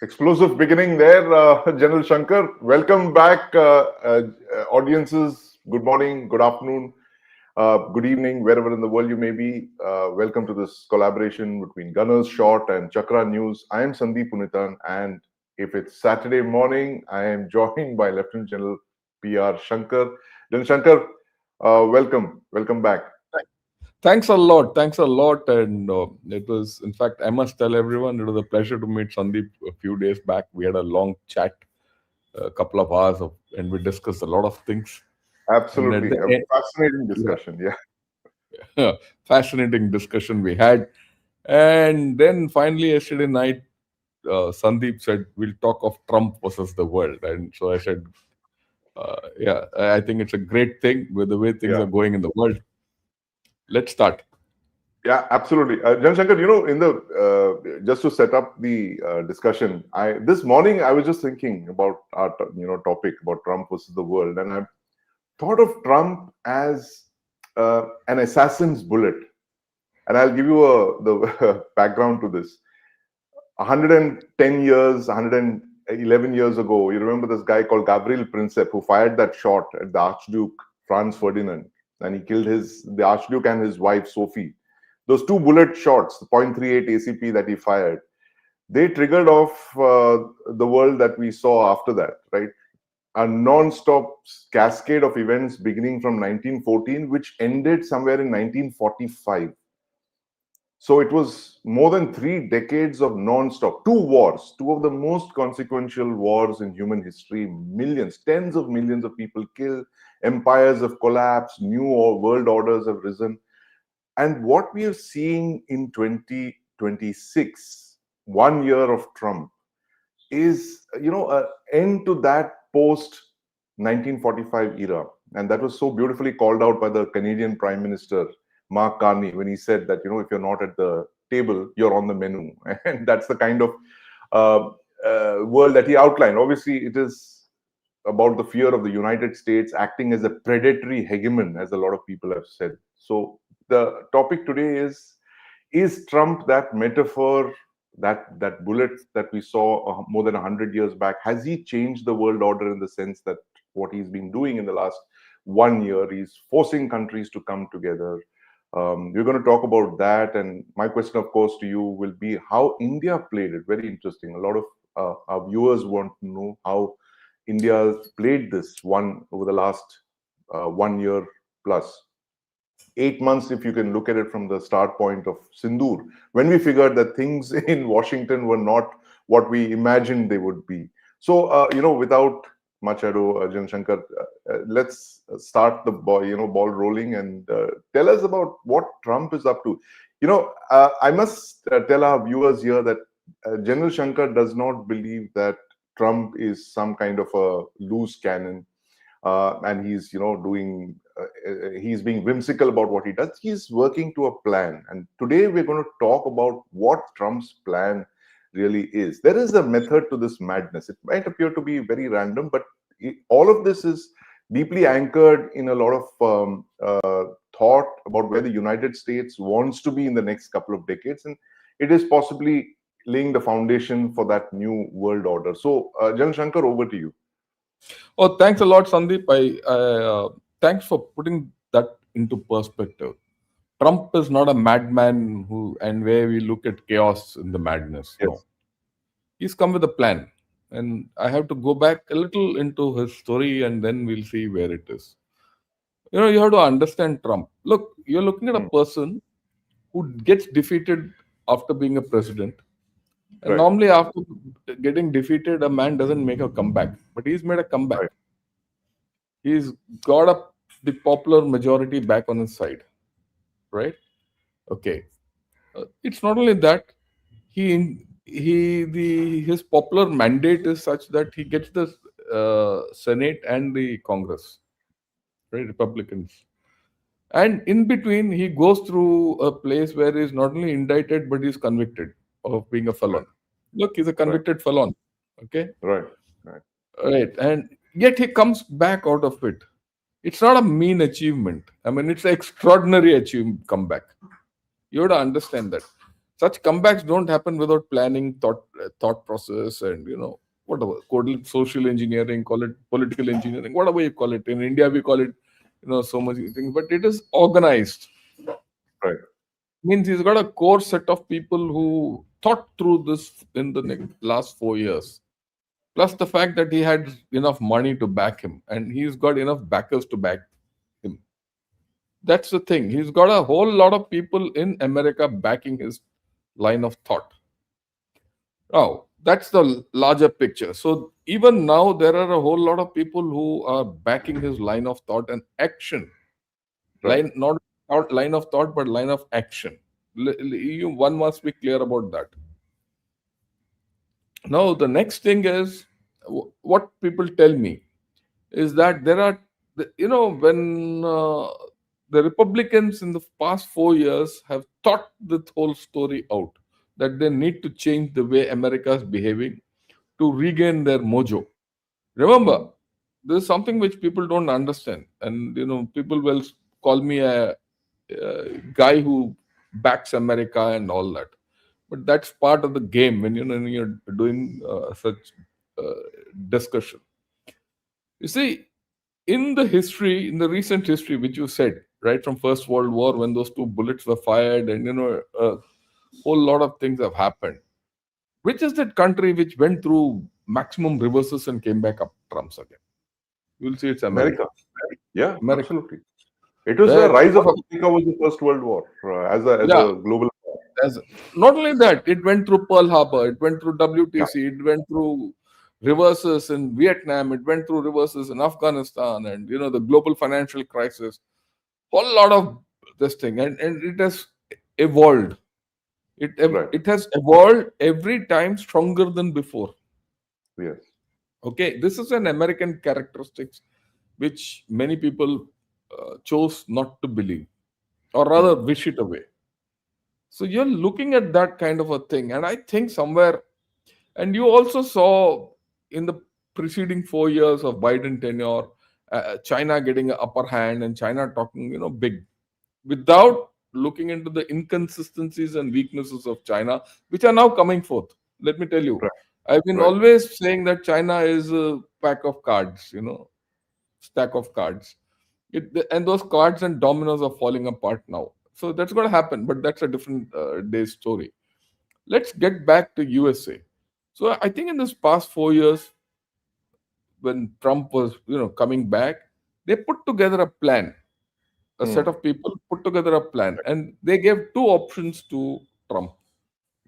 Explosive beginning there, General Shankar. Welcome back, audiences. Good morning, good afternoon, good evening, wherever in the world you may be. Welcome to this collaboration between Gunners Short and Chakra News. I am Sandeep Punitan, and if it's Saturday morning, I am joined by Lieutenant General P.R. Shankar. General Shankar, welcome back. Thanks a lot. Thanks a lot. And it was, in fact, I must tell everyone, it was a pleasure to meet Sandeep a few days back. We had a long chat, a couple of hours, and we discussed a lot of things. And at Absolutely, the a end, fascinating discussion. Yeah. yeah, fascinating discussion we had. And then finally, yesterday night, Sandeep said, we'll talk of Trump versus the world. And so I said, yeah, I think it's a great thing with the way things Yeah. are going in the world. Let's start. Yeah, absolutely. Jan Shankar, in the just to set up the discussion, I this morning I was just thinking about our topic about Trump versus the world, and I thought of Trump as an assassin's bullet. And I'll give you the background to this. 110 years, 111 years ago, you remember this guy called Gabriel Princip who fired that shot at the Archduke Franz Ferdinand, and he killed the Archduke and his wife Sophie. Those two bullet shots, the .38 ACP that he fired, they triggered off the world that we saw after that, right? A non-stop cascade of events beginning from 1914, which ended somewhere in 1945. So it was more than 3 decades of non-stop, two wars, two of the most consequential wars in human history. Millions, tens of millions of people killed, empires have collapsed, new world orders have risen. And what we are seeing in 2026, 1 year of Trump, is an end to that post 1945 era. And that was so beautifully called out by the Canadian Prime Minister Mark Carney when he said that if you're not at the table, you're on the menu. And that's the kind of uh, world that he outlined. Obviously, it is about the fear of the United States acting as a predatory hegemon, as a lot of people have said. So the topic today is Trump that metaphor, that bullet that we saw more than 100 years back? Has he changed the world order in the sense that what he's been doing in the last 1 year, he's forcing countries to come together? We're going to talk about that, and my question, of course, to you will be how India played it. Very interesting. A lot of our viewers want to know how India played this one over the last 1 year plus. 8 months, if you can look at it from the start point of Sindoor, when we figured that things in Washington were not what we imagined they would be. So, without much ado, Jan Shankar, let's start the ball rolling, and tell us about what Trump is up to. I must tell our viewers here that General Shankar does not believe that Trump is some kind of a loose cannon, and he's doing he's being whimsical about what he does. He's working to a plan, and today we're going to talk about what Trump's plan really is. There is a method to this madness. It might appear to be very random, but all of this is deeply anchored in a lot of thought about where the United States wants to be in the next couple of decades, and it is possibly laying the foundation for that new world order. So, Jan Shankar, over to you. Oh, thanks a lot, Sandeep. Thanks for putting that into perspective. Trump is not a madman and where we look at chaos in the madness. Yes. No, he's come with a plan, and I have to go back a little into his story, and then we'll see where it is. You have to understand Trump. Look, you're looking at a Hmm. person who gets defeated after being a president. And Right. normally, after getting defeated, a man doesn't make a comeback, but he's made a comeback. Right. He's got the popular majority back on his side, right? Okay. It's not only that his popular mandate is such that he gets the Senate and the Congress, right? Republicans, and in between he goes through a place where he's not only indicted but he's convicted of being a Right. felon. Look, he's a Right. convicted felon. Okay, Right. Right. right, and yet he comes back out of it. It's not a mean achievement. I mean, it's an extraordinary comeback. You have to understand that such comebacks don't happen without planning, thought, thought process, and whatever, call it social engineering, call it political engineering, whatever you call it. In India we call it so much things, but it is organized. Right. Means he's got a core set of people who thought through this in the last 4 years. Plus the fact that he had enough money to back him, and he's got enough backers to back him. That's the thing. He's got a whole lot of people in America backing his line of thought. Now, that's the larger picture. So even now, there are a whole lot of people who are backing his line of thought and action. Right. Not line of thought, but line of action. One must be clear about that. Now, the next thing is what people tell me is that there are, when the Republicans in the past 4 years have thought this whole story out, that they need to change the way America is behaving to regain their mojo. Remember, this is something which people don't understand, and people will call me a guy who backs America and all that. But that's part of the game when you're doing such discussion. You see, in the recent history, which you said, right from First World War, when those two bullets were fired, and a whole lot of things have happened. Which is that country which went through maximum reverses and came back up trumps again? You'll see it's America. Yeah, America. absolutely. It was the rise of America was the First World War as a global. Not only that, it went through Pearl Harbor, it went through WTC, it went through reverses in Vietnam, it went through reverses in Afghanistan, and the global financial crisis. Whole lot of this thing, and it has evolved. It has evolved every time stronger than before. Yes. Okay, this is an American characteristics which many people chose not to believe, or rather wish it away. So you're looking at that kind of a thing, and I think somewhere, and you also saw in the preceding 4 years of Biden tenure, China getting an upper hand, and China talking, big, without looking into the inconsistencies and weaknesses of China, which are now coming forth. Let me tell you, I've been always saying that China is a pack of cards, stack of cards. And those cards and dominoes are falling apart now. So that's going to happen, but that's a different day's story. Let's get back to USA. So I think in this past 4 years, when Trump was, coming back, they put together a plan. A set of people put together a plan, and they gave two options to Trump.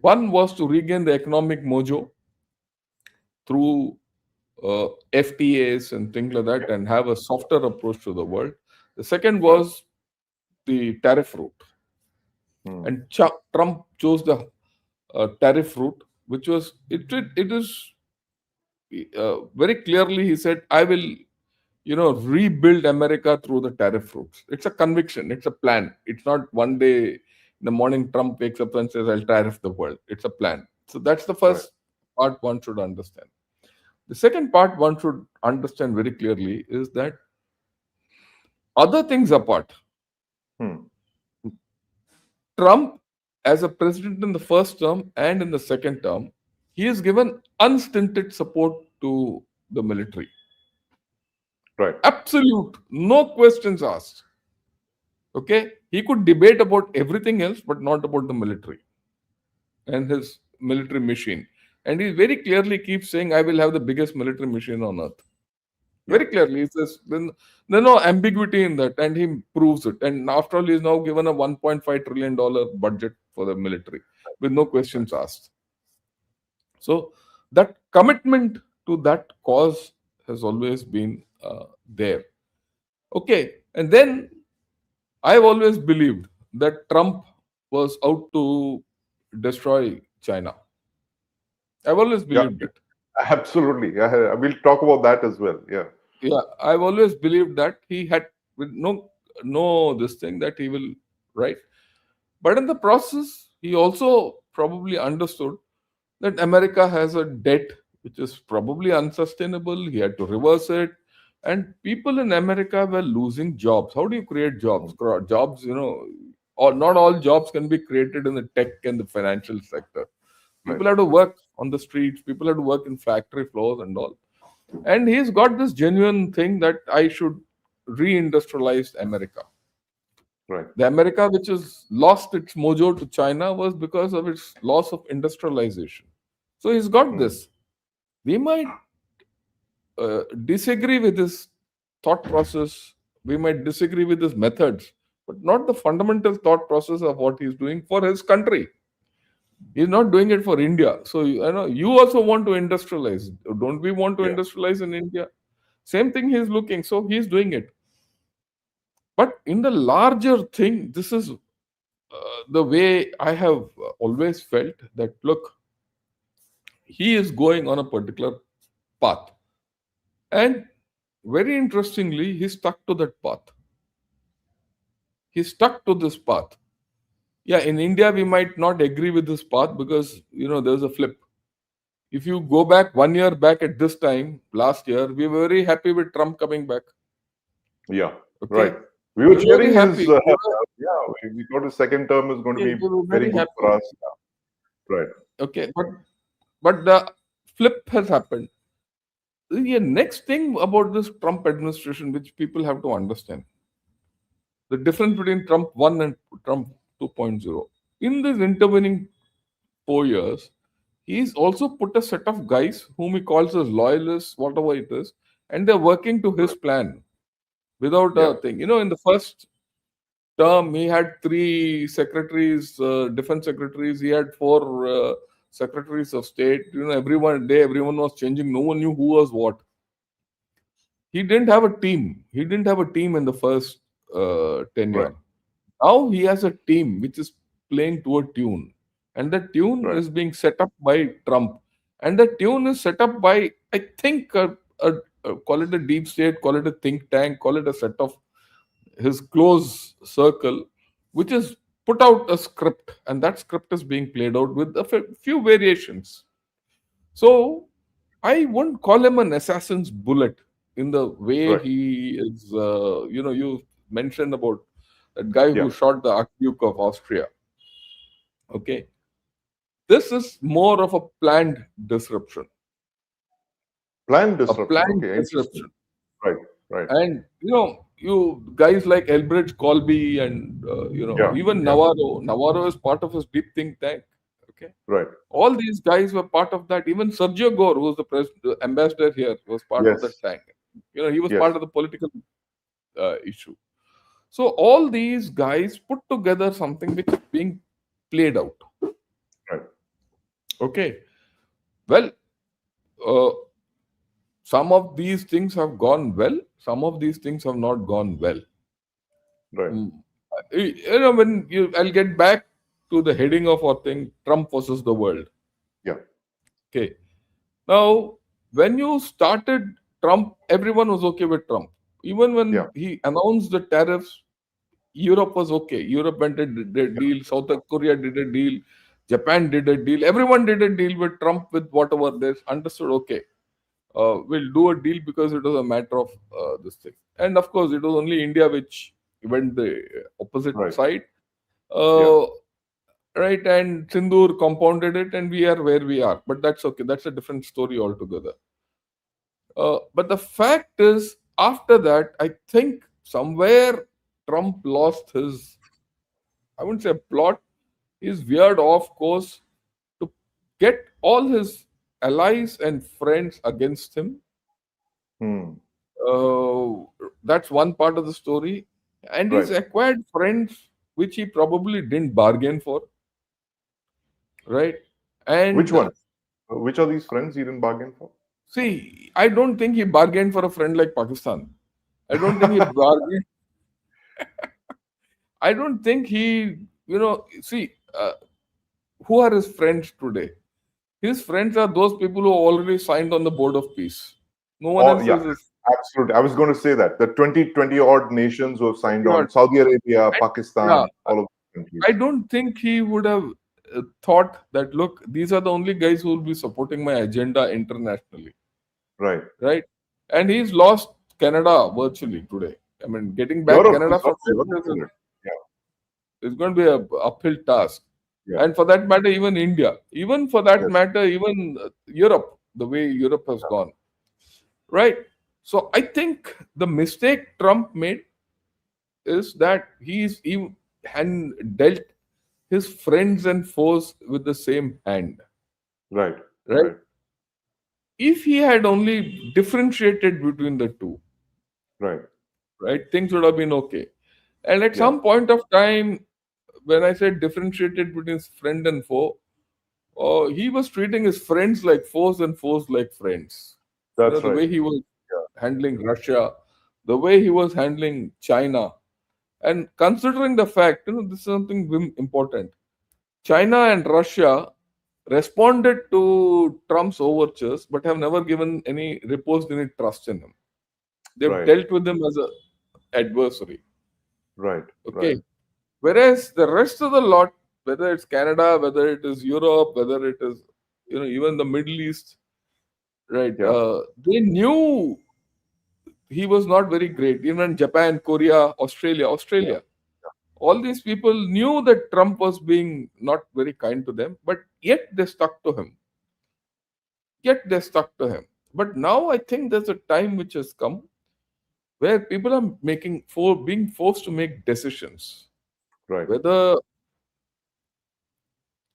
One was to regain the economic mojo through FTAs and things like that, and have a softer approach to the world. The second was the tariff route. And Trump chose the tariff route, which was it is very clearly he said, I will rebuild America through the tariff routes. It's a conviction, it's a plan. It's not one day in the morning Trump wakes up and says, I'll tariff the world. It's a plan. So that's the first part one should understand. The second part one should understand very clearly is that other things apart, Trump, as a president in the first term and in the second term, he has given unstinted support to the military. Right. Absolute, no questions asked. Okay, he could debate about everything else, but not about the military and his military machine. And he very clearly keeps saying, I will have the biggest military machine on earth. Very clearly, he says, there's no ambiguity in that, and he proves it. And after all, he's now given a $1.5 trillion budget for the military with no questions asked. So that commitment to that cause has always been there. Okay, and then I've always believed that Trump was out to destroy China. I've always believed it. Absolutely. We'll talk about that as well. Yeah, I've always believed that he had with no this thing that he will, right? But in the process, he also probably understood that America has a debt which is probably unsustainable. He had to reverse it. And people in America were losing jobs. How do you create jobs? Jobs, or not all jobs can be created in the tech and the financial sector. Right. People have to work on the streets. People have to work in factory floors and all. And he's got this genuine thing that I should reindustrialize America. Right. The America which has lost its mojo to China was because of its loss of industrialization. So he's got Hmm. this. We might disagree with his thought process, we might disagree with his methods, but not the fundamental thought process of what he's doing for his country. He's not doing it for India. So you know, you also want to industrialize. Don't we want to Yeah. industrialize in India? Same thing he's looking. So he's doing it. But in the larger thing, this is the way I have always felt that look, he is going on a particular path. And very interestingly, he stuck to that path. He stuck to this path. Yeah, in India, we might not agree with this path because, you know, there's a flip. If you go back 1 year back at this time, last year, we were very happy with Trump coming back. Yeah. Okay. Right. We were We were very cheering happy. his. Yeah. We thought his second term is going to We be were very very good for happy. us. Right. Okay. But the flip has happened. The next thing about this Trump administration, which people have to understand, the difference between Trump 1 and Trump 2.0. In this intervening 4 years, he's also put a set of guys whom he calls as loyalists, whatever it is, and they're working to his plan without Yeah. a thing. You know, in the first term, he had three secretaries, defense secretaries. He had four secretaries of state. You know, everyone was changing. No one knew who was what. He didn't have a team. He didn't have a team in the first tenure. Right. Now he has a team which is playing to a tune, and the tune Right. is being set up by Trump, and the tune is set up by, I think, call it a deep state, call it a think tank, call it a set of his close circle, which is put out a script, and that script is being played out with a few variations. So I wouldn't call him an assassin's bullet in the way Right. he is. You know, you mentioned about that guy Yeah. who shot the Archduke of Austria. Okay, this is more of a planned disruption. Planned A disruption. planned Okay. Interesting. disruption. Right. Right. And you know, you guys like Elbridge Colby and you know, Yeah. even Yeah. Navarro. Navarro is part of his deep think tank. Okay, Right. all these guys were part of that. Even Sergio Gore, who was the ambassador here, was part of that Yes. tank. You know, he was Yes. part of the political issue. So all these guys put together something which is being played out. Right. Okay. Well, uh, some of these things have gone well. Some of these things have not gone well. Right. You know, I'll get back to the heading of our thing: Trump versus the world. Yeah. Okay. Now, when you started Trump, everyone was okay with Trump. Even when Yeah. he announced the tariffs, Europe was okay. Europe went and did a deal. South Korea did a deal. Japan did a deal. Everyone did a deal with Trump with whatever they understood. Okay, we'll do a deal because it was a matter of this thing. And of course, it was only India which went the opposite Right. side. Yeah. Right, and Sindoor compounded it, and we are where we are. But that's okay. That's a different story altogether. But the fact is, after that, I think somewhere Trump lost his, I wouldn't say plot, his veered off course to get all his allies and friends against him. Hmm. That's one part of the story. And he's Right. acquired friends which he probably didn't bargain for, right? Which And one? Which are these friends he didn't bargain for? see, I don't think he bargained for a friend like Pakistan. I don't think he bargained. I don't think he, you know, see, who are his friends today? His friends are those people who already signed on the board of peace. No one Oh, else yeah. is his. Absolutely. I was going to say that. The 20 odd nations who have signed God. on, Saudi Arabia, And, Pakistan, yeah, all of these countries. I don't think he would have thought that, look, these are the only guys who will be supporting my agenda internationally, Right. right? And he's lost Canada virtually today. I mean, getting back Europe, Canada he's from lost Europe. is going to be a uphill task. Yeah. and for that matter, even India, even for that Yes. matter, even Europe, the way Europe has gone, right? So I think the mistake Trump made is that he had dealt his friends and foes with the same hand, Right. right? Right. If he had only differentiated between the two, Right. right, things would have been okay. And at Yeah. some point of time, when I said differentiated between his friend and foe, he was treating his friends like foes and foes like friends. That's The right. way he was Yeah. handling Russia, the way he was handling China, and considering the fact, this is something important. China and Russia responded to Trump's overtures, but have never given any reposed any trust in him. They've Right. dealt with him as a adversary. Right. Right. Okay. Whereas the rest of the lot, whether it's Canada, whether it is Europe, whether it is even the Middle East, right? Yeah. They knew he was not very great. Even Japan, Korea, Yeah. Australia, all these people knew that Trump was being not very kind to them, but yet they stuck to him. Yet they stuck to him. But now I think there's a time which has come where people are being forced to make decisions, Right. whether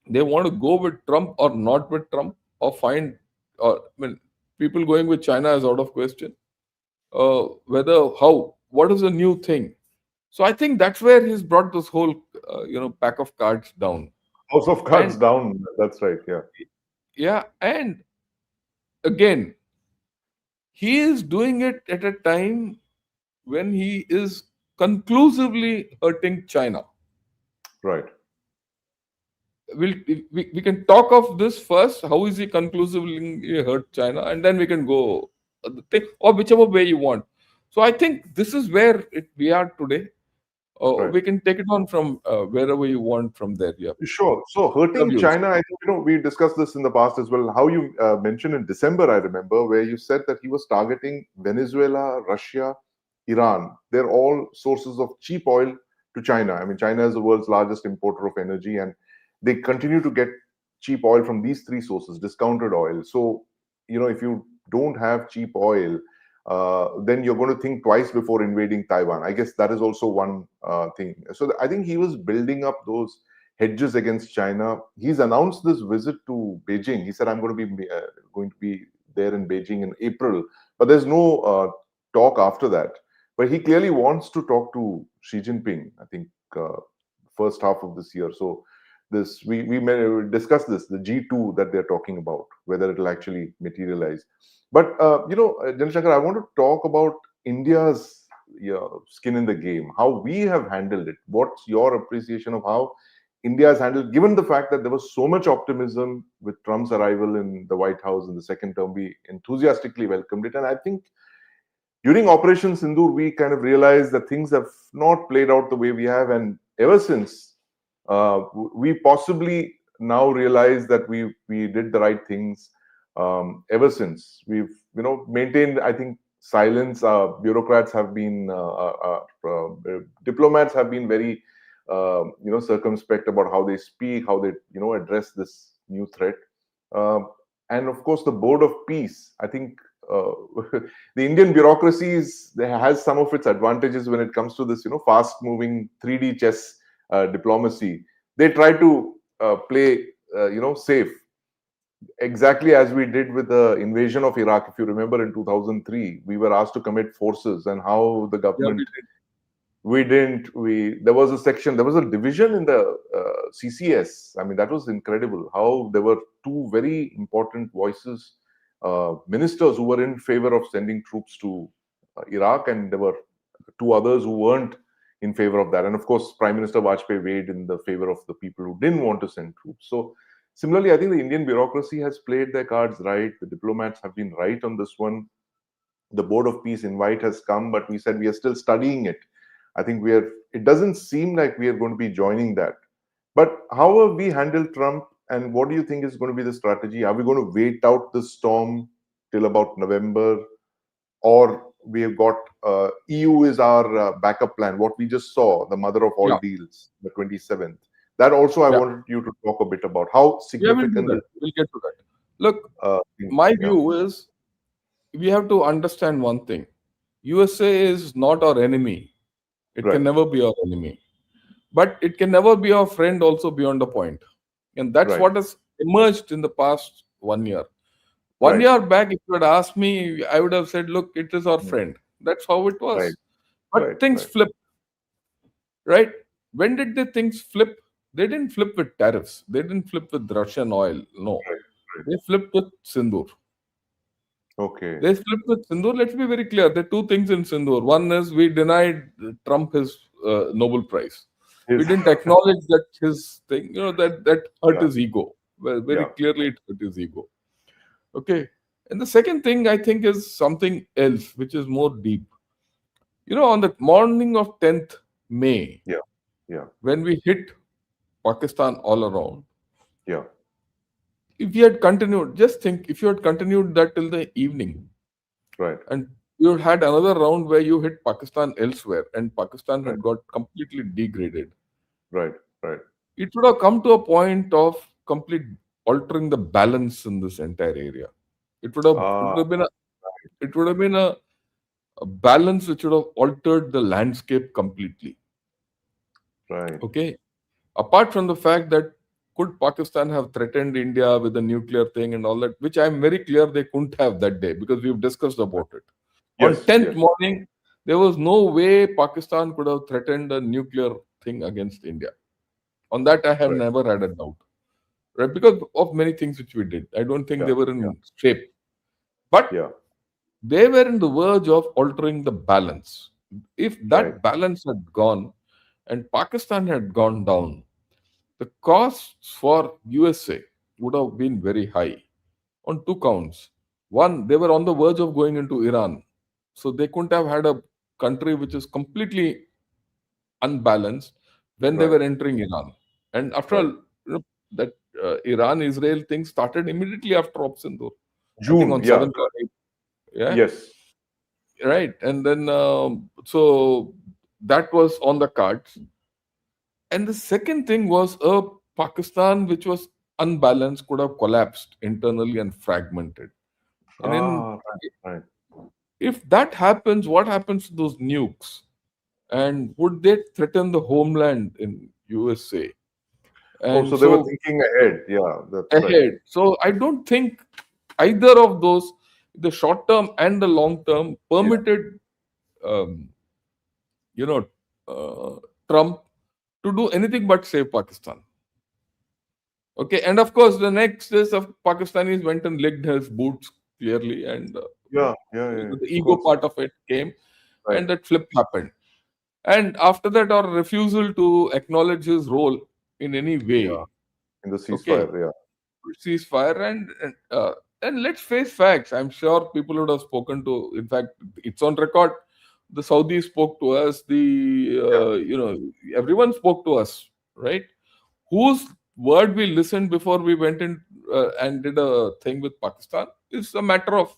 they want to go with Trump or not with Trump, or find, or I mean, people going with China is out of question. Whether how, what is the new thing? So I think that's where he's brought this whole, pack of cards down. House of Cards And down. That's right. Yeah. yeah, and again, he is doing it at a time when he is conclusively hurting China. Right. We can talk of this first. How is he conclusively hurt China, and then we can go the thing, or whichever way you want. So I think this is where we are today. Right. We can take it on from wherever you want from there. Yeah, Sure. So your hurting views. China, I think we discussed this in the past as well. How you mentioned in December, I remember, where you said that he was targeting Venezuela, Russia, Iran. They're all sources of cheap oil to China. I mean, China is the world's largest importer of energy, and they continue to get cheap oil from these three sources, discounted oil. So, if you don't have cheap oil, then you're going to think twice before invading Taiwan. I guess that is also one thing. So I think he was building up those hedges against China. He's announced this visit to Beijing. He said, "I'm going to be there in Beijing in April," but there's no talk after that. But he clearly wants to talk to Xi Jinping. I think first half of this year. So this we may discuss this, the G2 that they're talking about, whether it'll actually materialize. But Jan Shankar, I want to talk about India's skin in the game, how we have handled it. What's your appreciation of how India has handled, given the fact that there was so much optimism with Trump's arrival in the White House in the second term? We enthusiastically welcomed it, and I think during Operation Sindoor, we kind of realized that things have not played out the way we have, and ever since, we possibly now realize that we did the right things. Ever since we've maintained, I think, silence. Bureaucrats have been, diplomats have been very circumspect about how they speak, how they address this new threat. Um and of course, the Board of Peace, I think. The Indian bureaucracy has some of its advantages when it comes to this, fast moving 3D chess diplomacy. They try to play, safe, exactly as we did with the invasion of Iraq. If you remember, in 2003, we were asked to commit forces, and how the Yeah, government, we didn't. There was a section, there was a division in the CCS. I mean, that was incredible. How there were two very important voices, ministers who were in favor of sending troops to Iraq, and there were two others who weren't in favor of that. And of course, Prime Minister Vajpayee weighed in the favor of the people who didn't want to send troops. So similarly, I think the Indian bureaucracy has played their cards right. The diplomats have been right on this one. The Board of Peace invite has come, but we said we are still studying it. I think it doesn't seem like we are going to be joining that. But how have we handled Trump, and what do you think is going to be the strategy? Are we going to wait out the storm till about November, or we have got EU is our backup plan? What we just saw, the mother of all yeah. deals, the 27th. That also I Yeah, wanted you to talk a bit about how yeah, we'll do significant that. this We'll get to that. Look, thing. my Yeah, view is we have to understand one thing. USA is not our enemy. It can right, never be our enemy. But it can never be our friend also beyond a point. And that's right, what has emerged in the past 1 year. One right, year back, if you had asked me, I would have said, look, it is our mm, friend. That's how it right, was. But right, things right, flipped, right? When did the things flip? They didn't flip with tariffs. They didn't flip with Russian oil. No. right, right. They flipped with Sindoor. Okay. They flipped with Sindoor. Let's be very clear. There are two things in Sindoor. One is we denied Trump his Nobel Prize. We His, didn't acknowledge that his thing, that hurt yeah, his ego. Well, very yeah. clearly, it hurt his ego. Okay. And the second thing I think is something else, which is more deep. On the morning of 10th May, Yeah, yeah, when we hit Pakistan all around, yeah, if we had continued, just think if you had continued that till the evening, right, and you had another round where you hit Pakistan elsewhere, and Pakistan right, had got completely degraded, right, right. it would have come to a point of complete altering the balance in this entire area. It would Ah, have been a balance which would have altered the landscape completely. right. Okay. Apart from the fact that could Pakistan have threatened India with a nuclear thing and all that, which I'm very clear they couldn't have that day because we've discussed about it. On Yes, 10th yes, morning, there was no way Pakistan could have threatened a nuclear thing against India. On that, I have right. never had a doubt, right? Because of many things which we did. I don't think Yeah, they were yeah, in shape, but yeah. they were in the verge of altering the balance. If Right. that balance had gone and Pakistan had gone down, the costs for USA would have been very high on two counts. One, they were on the verge of going into Iran. So they couldn't have had a country which is completely unbalanced when they Right, were entering Iran. And after all, right. that Iran Israel thing started immediately after Op Sindoor. I think June. on Yeah. 7th or 8th. Yeah, Yes. right. And then, so that was on the cards. And the second thing was Pakistan, which was unbalanced, could have collapsed internally and fragmented. And in Ah, right, right. if that happens, what happens to those nukes? And would they threaten the homeland in USA? Oh, And so they were so thinking ahead. Yeah, that's right. ahead. So I don't think either of those, the short term and the long term, Yeah, permitted um, you know uh, Trump to do anything but save Pakistan. Okay, and of course, the next is of Pakistanis went and licked his boots clearly, and yeah, yeah, yeah. the Of ego course. part of it came, Right. and that flip happened. And after that, our refusal to acknowledge his role in any Yeah. way, In the okay, ceasefire. Yeah. ceasefire, and let's face facts. I'm sure people would have spoken to. In fact, it's on record. The Saudis spoke to us. Yeah. Everyone spoke to us, right? Whose word we listened before we went in and did a thing with Pakistan is a matter of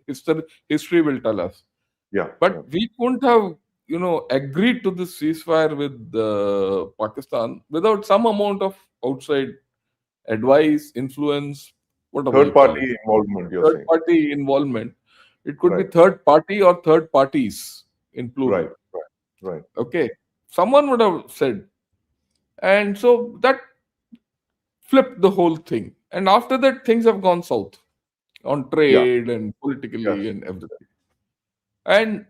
history. History will tell us. Yeah. Yeah. But we couldn't have, agreed to this ceasefire with Pakistan without some amount of outside advice, influence, whatever you Third call it, party involvement, you're third saying. party involvement. It could be Right. third party or third parties in plural. Right. Right. Right. Okay, someone would have said, and so that flipped the whole thing. And after that, things have gone south on Yeah. trade and politically Yes. and everything. And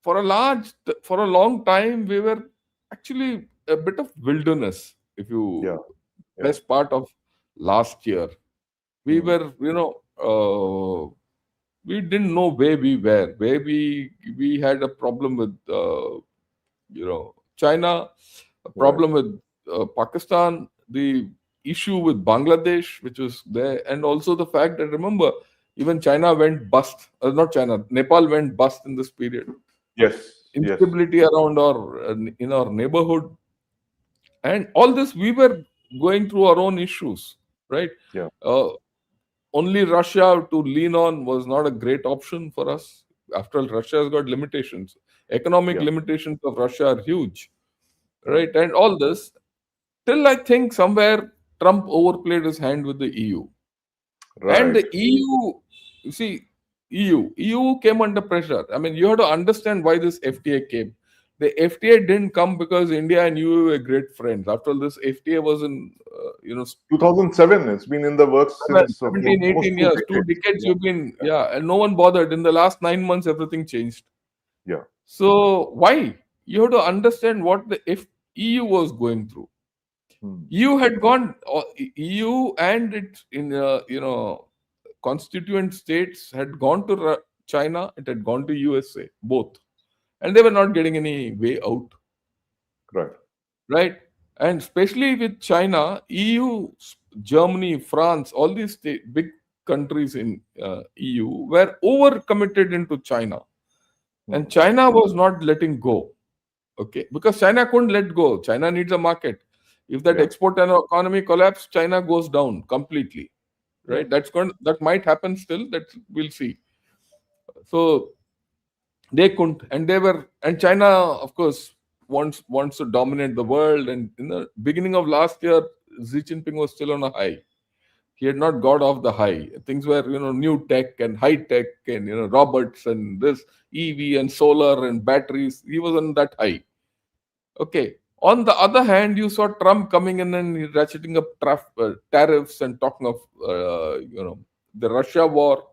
for a long time, we were actually a bit of wilderness. If Yeah. you Yeah. best part of last year, we Mm. were, we didn't know where we were. Where we had a problem with, China, a Right. problem with Pakistan, the issue with Bangladesh, which was there, and also the fact that remember, even China went bust. Not China, Nepal went bust in this period. Yes. Yes. Instability around our in our neighborhood, and all this we were going through our own issues, right? Yeah. Uh, Only Russia to lean on was not a great option for us. After all, Russia has got limitations. Economic Yeah. limitations of Russia are huge, Right. right? And all this Still, I think somewhere Trump overplayed his hand with the EU. And Right. the EU, you see, EU came under pressure. I mean, you have to understand why this FTA came. The FTA didn't come because India and EU were great friends. After all, this FTA was in, 2007. It's been in the works since for 17, almost 18 two years, two decades. decades Yeah. you've been, yeah, and no one bothered. In the last 9 months, everything changed. Yeah. So why? You have to understand what the EU was going through. Hmm. EU had gone, EU and its constituent states had gone to China, it had gone to USA, both, and they were not getting any way out, Right. right? And especially with China, EU, Germany, France, all these big countries in EU were overcommitted into China, Hmm. and China was not letting go. Okay, because China couldn't let go. China needs a market. If that Yeah. export and economy collapse, China goes down completely. Yeah. Right? That might happen still. That we'll see. So they couldn't, and China, of course, wants to dominate the world. And in the beginning of last year, Xi Jinping was still on a high. He had not got off the high. Things were, new tech and high tech and robots and this EV and solar and batteries. He was on that high. Okay. On the other hand, you saw Trump coming in and ratcheting up tariffs and talking of, the Russia war.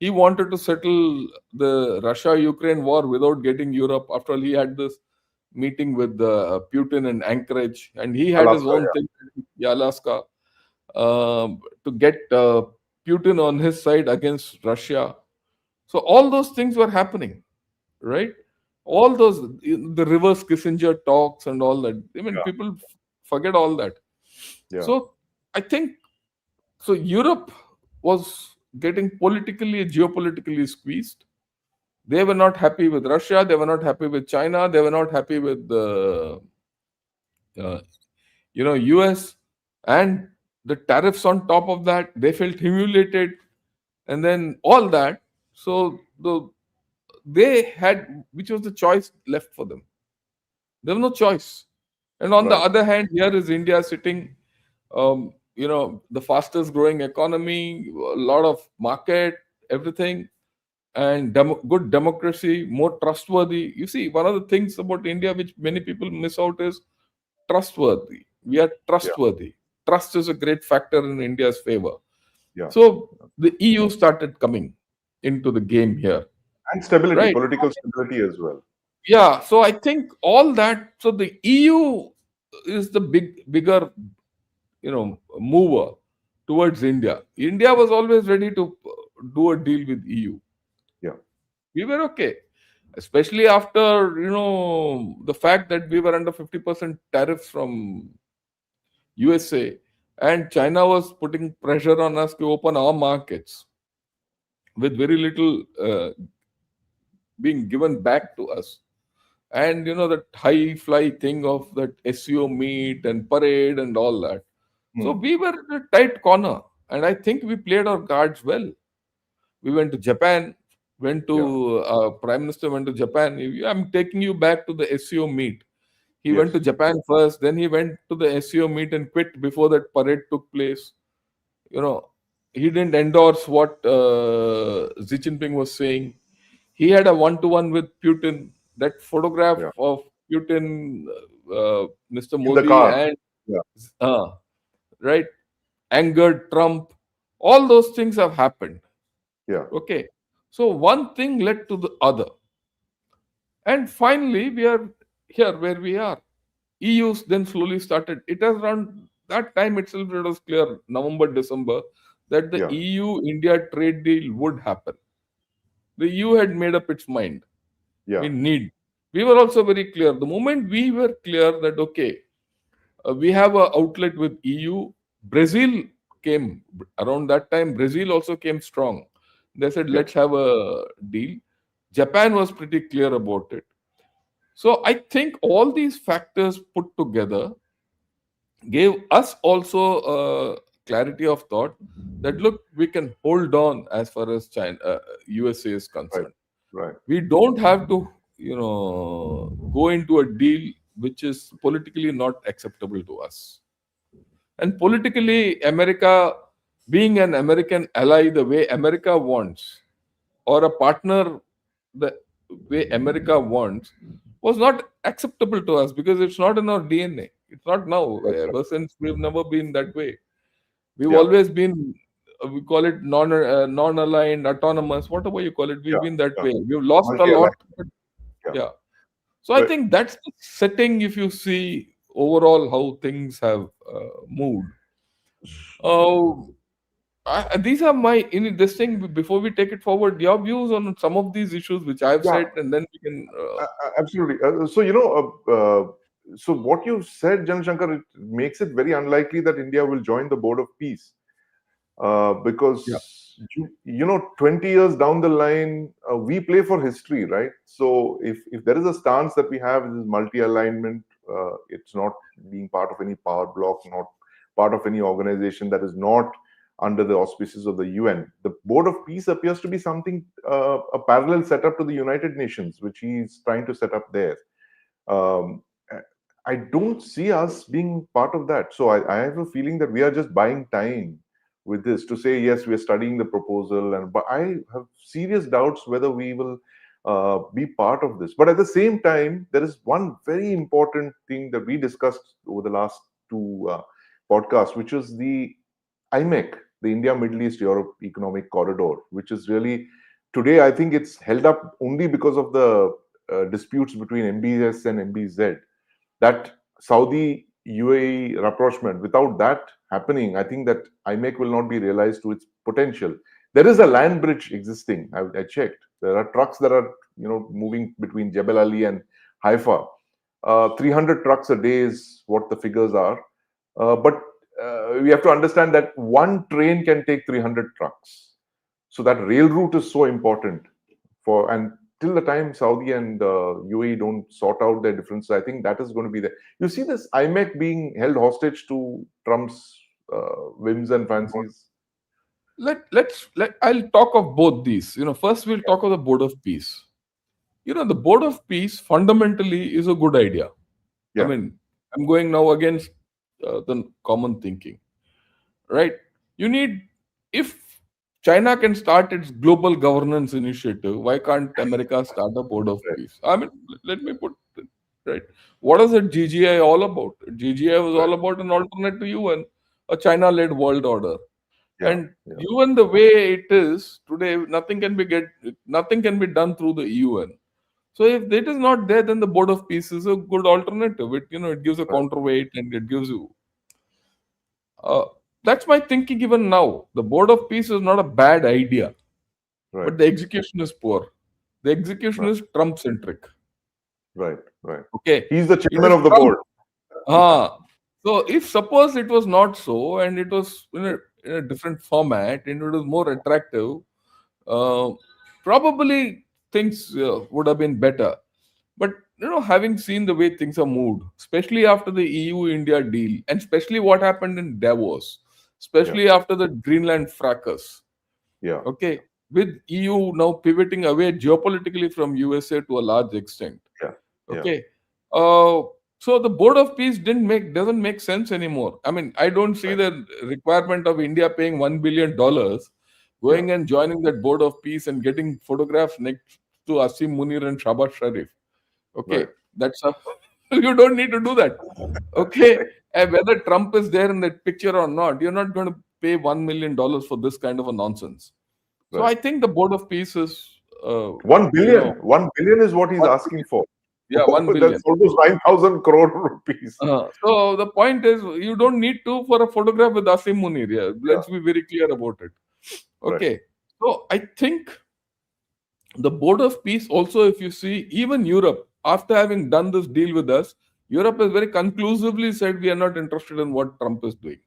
He wanted to settle the Russia-Ukraine war without getting Europe. After all, he had this meeting with Putin in Anchorage, and he had his Alaska. own Yeah. thing, yeah, Alaska, to get Putin on his side against Russia. So all those things were happening, right? All those, the reverse Kissinger talks and all that. I mean, Yeah. people forget all that. Yeah. So I think so. Europe was getting geopolitically squeezed. They were not happy with Russia. They were not happy with China. They were not happy with the uh, US, and the tariffs on top of that. They felt humiliated, and then all that. So they had, which was the choice left for them? There was no choice. And on the Right. other hand, here is India sitting, the fastest growing economy, a lot of market, everything, and good democracy, more trustworthy. You see, one of the things about India which many people miss out is trustworthy. We are Yeah. trustworthy. Trust is a great factor in India's favor. Yeah. So the EU started coming into the game here, And stability, right? political stability as well. Yeah, so I think all that. So the EU is the bigger, mover towards India. India was always ready to do a deal with EU. Yeah. We were okay, especially after the fact that we were under 50% tariffs from USA, and China was putting pressure on us to open our markets with very little being given back to us. And that high fly thing of that SEO meet and parade and all that. So Hmm. we were in a tight corner, and I think we played our cards well. We went to Japan, Yeah. Prime Minister went to Japan. I'm taking you back to the SEO meet. He went Yes. to Japan first, then he went to the SEO meet and quit before that parade took place. You know, he didn't endorse what Xi Jinping was saying. He had a one-to-one with Putin. That photograph Yeah. of Putin, Mr. In the Modi, car. and Yeah. uh, right, angered Trump. All those things have happened. Yeah. Okay, so one thing led to the other, and finally we are here where we are. EU then slowly started. It has around that time itself. It was clear, November, December, that the Yeah. EU-India trade deal would happen. The EU had made up its mind. Yeah. We need. We were also very clear. The moment we were clear that okay, we have an outlet with EU. Brazil came around that time. Brazil also came strong. They said, Yeah. let's have a deal. Japan was pretty clear about it. So I think all these factors put together gave us also a clarity of thought that look, we can hold on as far as China, USA is Right. concerned. Right. We don't have to, go into a deal which is politically not acceptable to us. And politically, America, being an American ally the way America wants, or a partner the way America wants, was not acceptable to us because it's not in our DNA. It's not now. That's right. Ever since we've never been that way. We've Yeah, always been, we call it non-aligned, autonomous, whatever you call it. We've yeah, been that yeah. way. We've lost a Multi-aligned. lot, but Yeah. yeah. So I But think that's the setting. If you see overall how things have moved. Uh, these are my in this thing. Before we take it forward, your views on some of these issues which I've yeah, said, and then we can. absolutely. So, so what you said, Jan Shankar, it makes it very unlikely that India will join the Board of Peace. Yeah. Because 20 years down the line, we play for history, right? So if there is a stance that we have, this multi-alignment, it's not being part of any power block, not part of any organization that is not under the auspices of the UN. The Board of Peace appears to be something, a parallel setup to the United Nations, which he's trying to set up there. um, I don't see us being part of that. So I have a feeling that we are just buying time with this to say, yes, we are studying the proposal. But I have serious doubts whether we will be part of this. But at the same time, there is one very important thing that we discussed over the last two podcasts, which is the IMEC, the India Middle East Europe Economic Corridor, which is really today, I think it's held up only because of the disputes between MBS and MBZ. That Saudi UAE rapprochement, without that happening, I think that IMEC will not be realized to its potential. There is a land bridge existing. I checked. There are trucks that are moving between Jebel Ali and Haifa. 300 trucks a day is what the figures are. But we have to understand that one train can take 300 trucks. So that rail route is so important for, and till the time Saudi and UAE don't sort out their differences, I think that is going to be there. You see this IMEC being held hostage to Trump's whims and fancies. Let I'll talk of both these. First we'll talk of the Board of Peace. The Board of Peace fundamentally is a good idea. I Yeah, mean, I'm going now against the common thinking, right? You need, if China can start its global governance initiative, why can't America start a Board of right, Peace? I mean, let me put it right. What is it GGI all about? GGI was right. all about an alternate to UN, a China-led world order. Yeah, And yeah, UN, the way it is today, nothing can be done through the UN. So if that is not there, then the Board of Peace is a good alternative. It gives a right, counterweight and it gives you. Uh, that's my thinking even now. The Board of Peace is not a bad idea, right, but the execution is poor. The execution right, is Trump centric. right, right. Okay, He's the it chairman is of the Trump. board. So if suppose it was not so and it was in a different format and it was more attractive, uh, probably things would have been better. But having seen the way things are moved, especially after the EU-India deal, and especially what happened in Davos, Yeah, especially after the Greenland fracas, yeah, okay, with EU now pivoting away geopolitically from USA to a large extent, yeah, yeah, okay. Uh, so the Board of Peace doesn't make sense anymore. I mean, I don't see right, the requirement of India paying $1 billion, yeah, going and joining that Board of Peace and getting photographs next to Asim Munir and Shahbaz Sharif. Okay, right, that's a, you don't need to do that. Okay, and whether Trump is there in that picture or not, you're not going to pay $1 million for this kind of a nonsense. So right. I think the Board of Peace is, uh, 1 you billion. know, 1 billion is what he's 1 billion. asking for. Yeah, 1 billion. That's almost 9,000 crore rupees. So the point is, you don't need to for a photograph with Asim Munir. Yeah, Yeah, let's be very clear about it. right, Okay, so I think the Board of Peace also, if you see, even Europe, after having done this deal with us, Europe has very conclusively said we are not interested in what Trump is doing.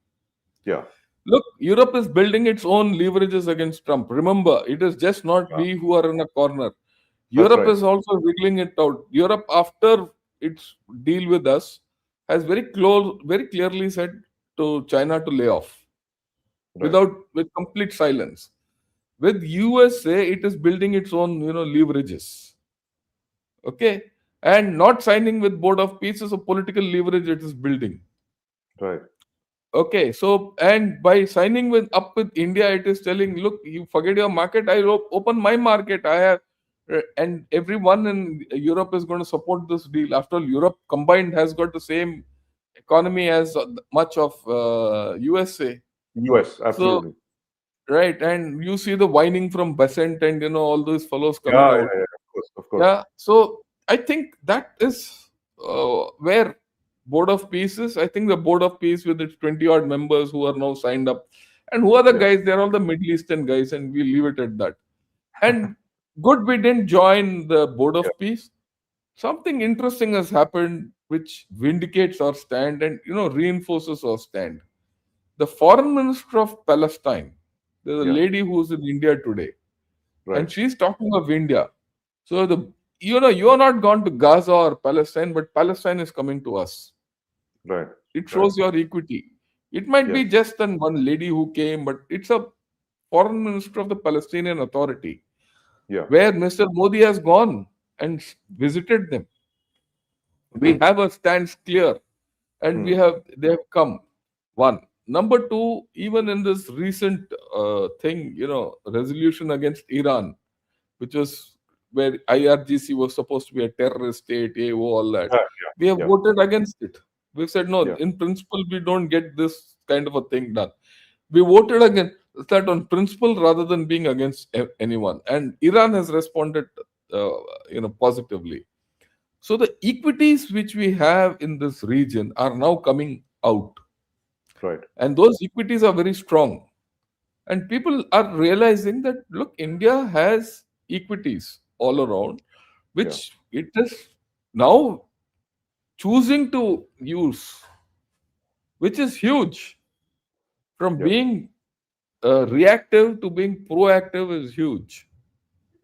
yeah, Look, Europe is building its own leverages against Trump. Remember, it is just not yeah. we who are in a corner. That's Europe right. is also wiggling it out. Europe, after its deal with us, has very clearly said to China to lay off Right, with complete silence. With USA, it is building its own, leverages. Okay, and not signing with Board of Peace is a political leverage it is building. right. Okay, so and by signing with up with India, it is telling, look, you forget your market, I open my market. I have, and everyone in Europe is going to support this deal. After all, Europe combined has got the same economy as much of USA. US, So absolutely. right, and you see the whining from Besant and all those fellows coming Yeah, out. yeah, yeah, of course, of course. Yeah, so I think that is where Board of Peace is. I think the Board of Peace with its 20 odd members who are now signed up. And who are the Yeah, guys? They're all the Middle Eastern guys, and we leave it at that. And good, we didn't join the Board yeah, of Peace. Something interesting has happened which vindicates our stand and reinforces our stand. The foreign minister of Palestine, there's a yeah, lady who's in India today, right, and she's talking of India. So you are not gone to Gaza or Palestine, but Palestine is coming to us. right, It right. shows your equity. It might be Yes, just an one lady who came, but it's a foreign minister of the Palestinian Authority, yeah, where Mr. Modi has gone and visited them. We have a stance clear, and hmm, they have come. One. Number two, even in this recent thing, resolution against Iran, which was where IRGC was supposed to be a terrorist state, AO, all that. yeah, We have yeah, voted against it. We've said, no, yeah, in principle, we don't get this kind of a thing done. We voted against that on principle rather than being against anyone. And Iran has responded, uh, positively. So the equities which we have in this region are now coming out. right, And those equities are very strong. And people are realizing that, look, India has equities all around, yeah, which it is now choosing to use, which is huge. From yeah, being reactive to being proactive is huge.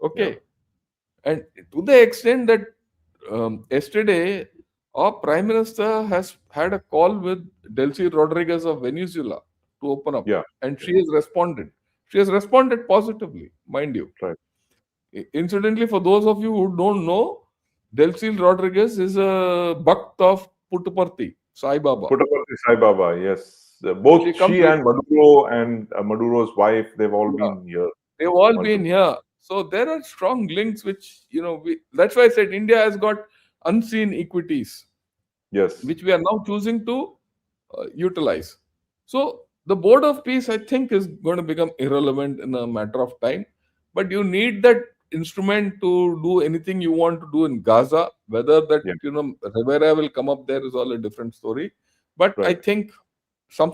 yeah, Okay. And to the extent that yesterday, our Prime Minister has had a call with Delcy Rodriguez of Venezuela to open up, yeah, and yeah, she has responded. She has responded positively, mind you. right. Incidentally, for those of you who don't know, Delcil Rodriguez is a Bhakt of Puttaparthi, Sai Baba. Puttaparthi Sai Baba, yes. She Both comes she and Maduro and Maduro's wife, they've all yeah, been here they've all been multiple. here. So there are strong links which, that's why I said India has got unseen equities, Yes, which we are now choosing to utilize. So the Board of Peace, I think, is going to become irrelevant in a matter of time. But you need that instrument to do anything you want to do in Gaza. Whether that yeah, Rivera will come up there is all a different story. But I right, think some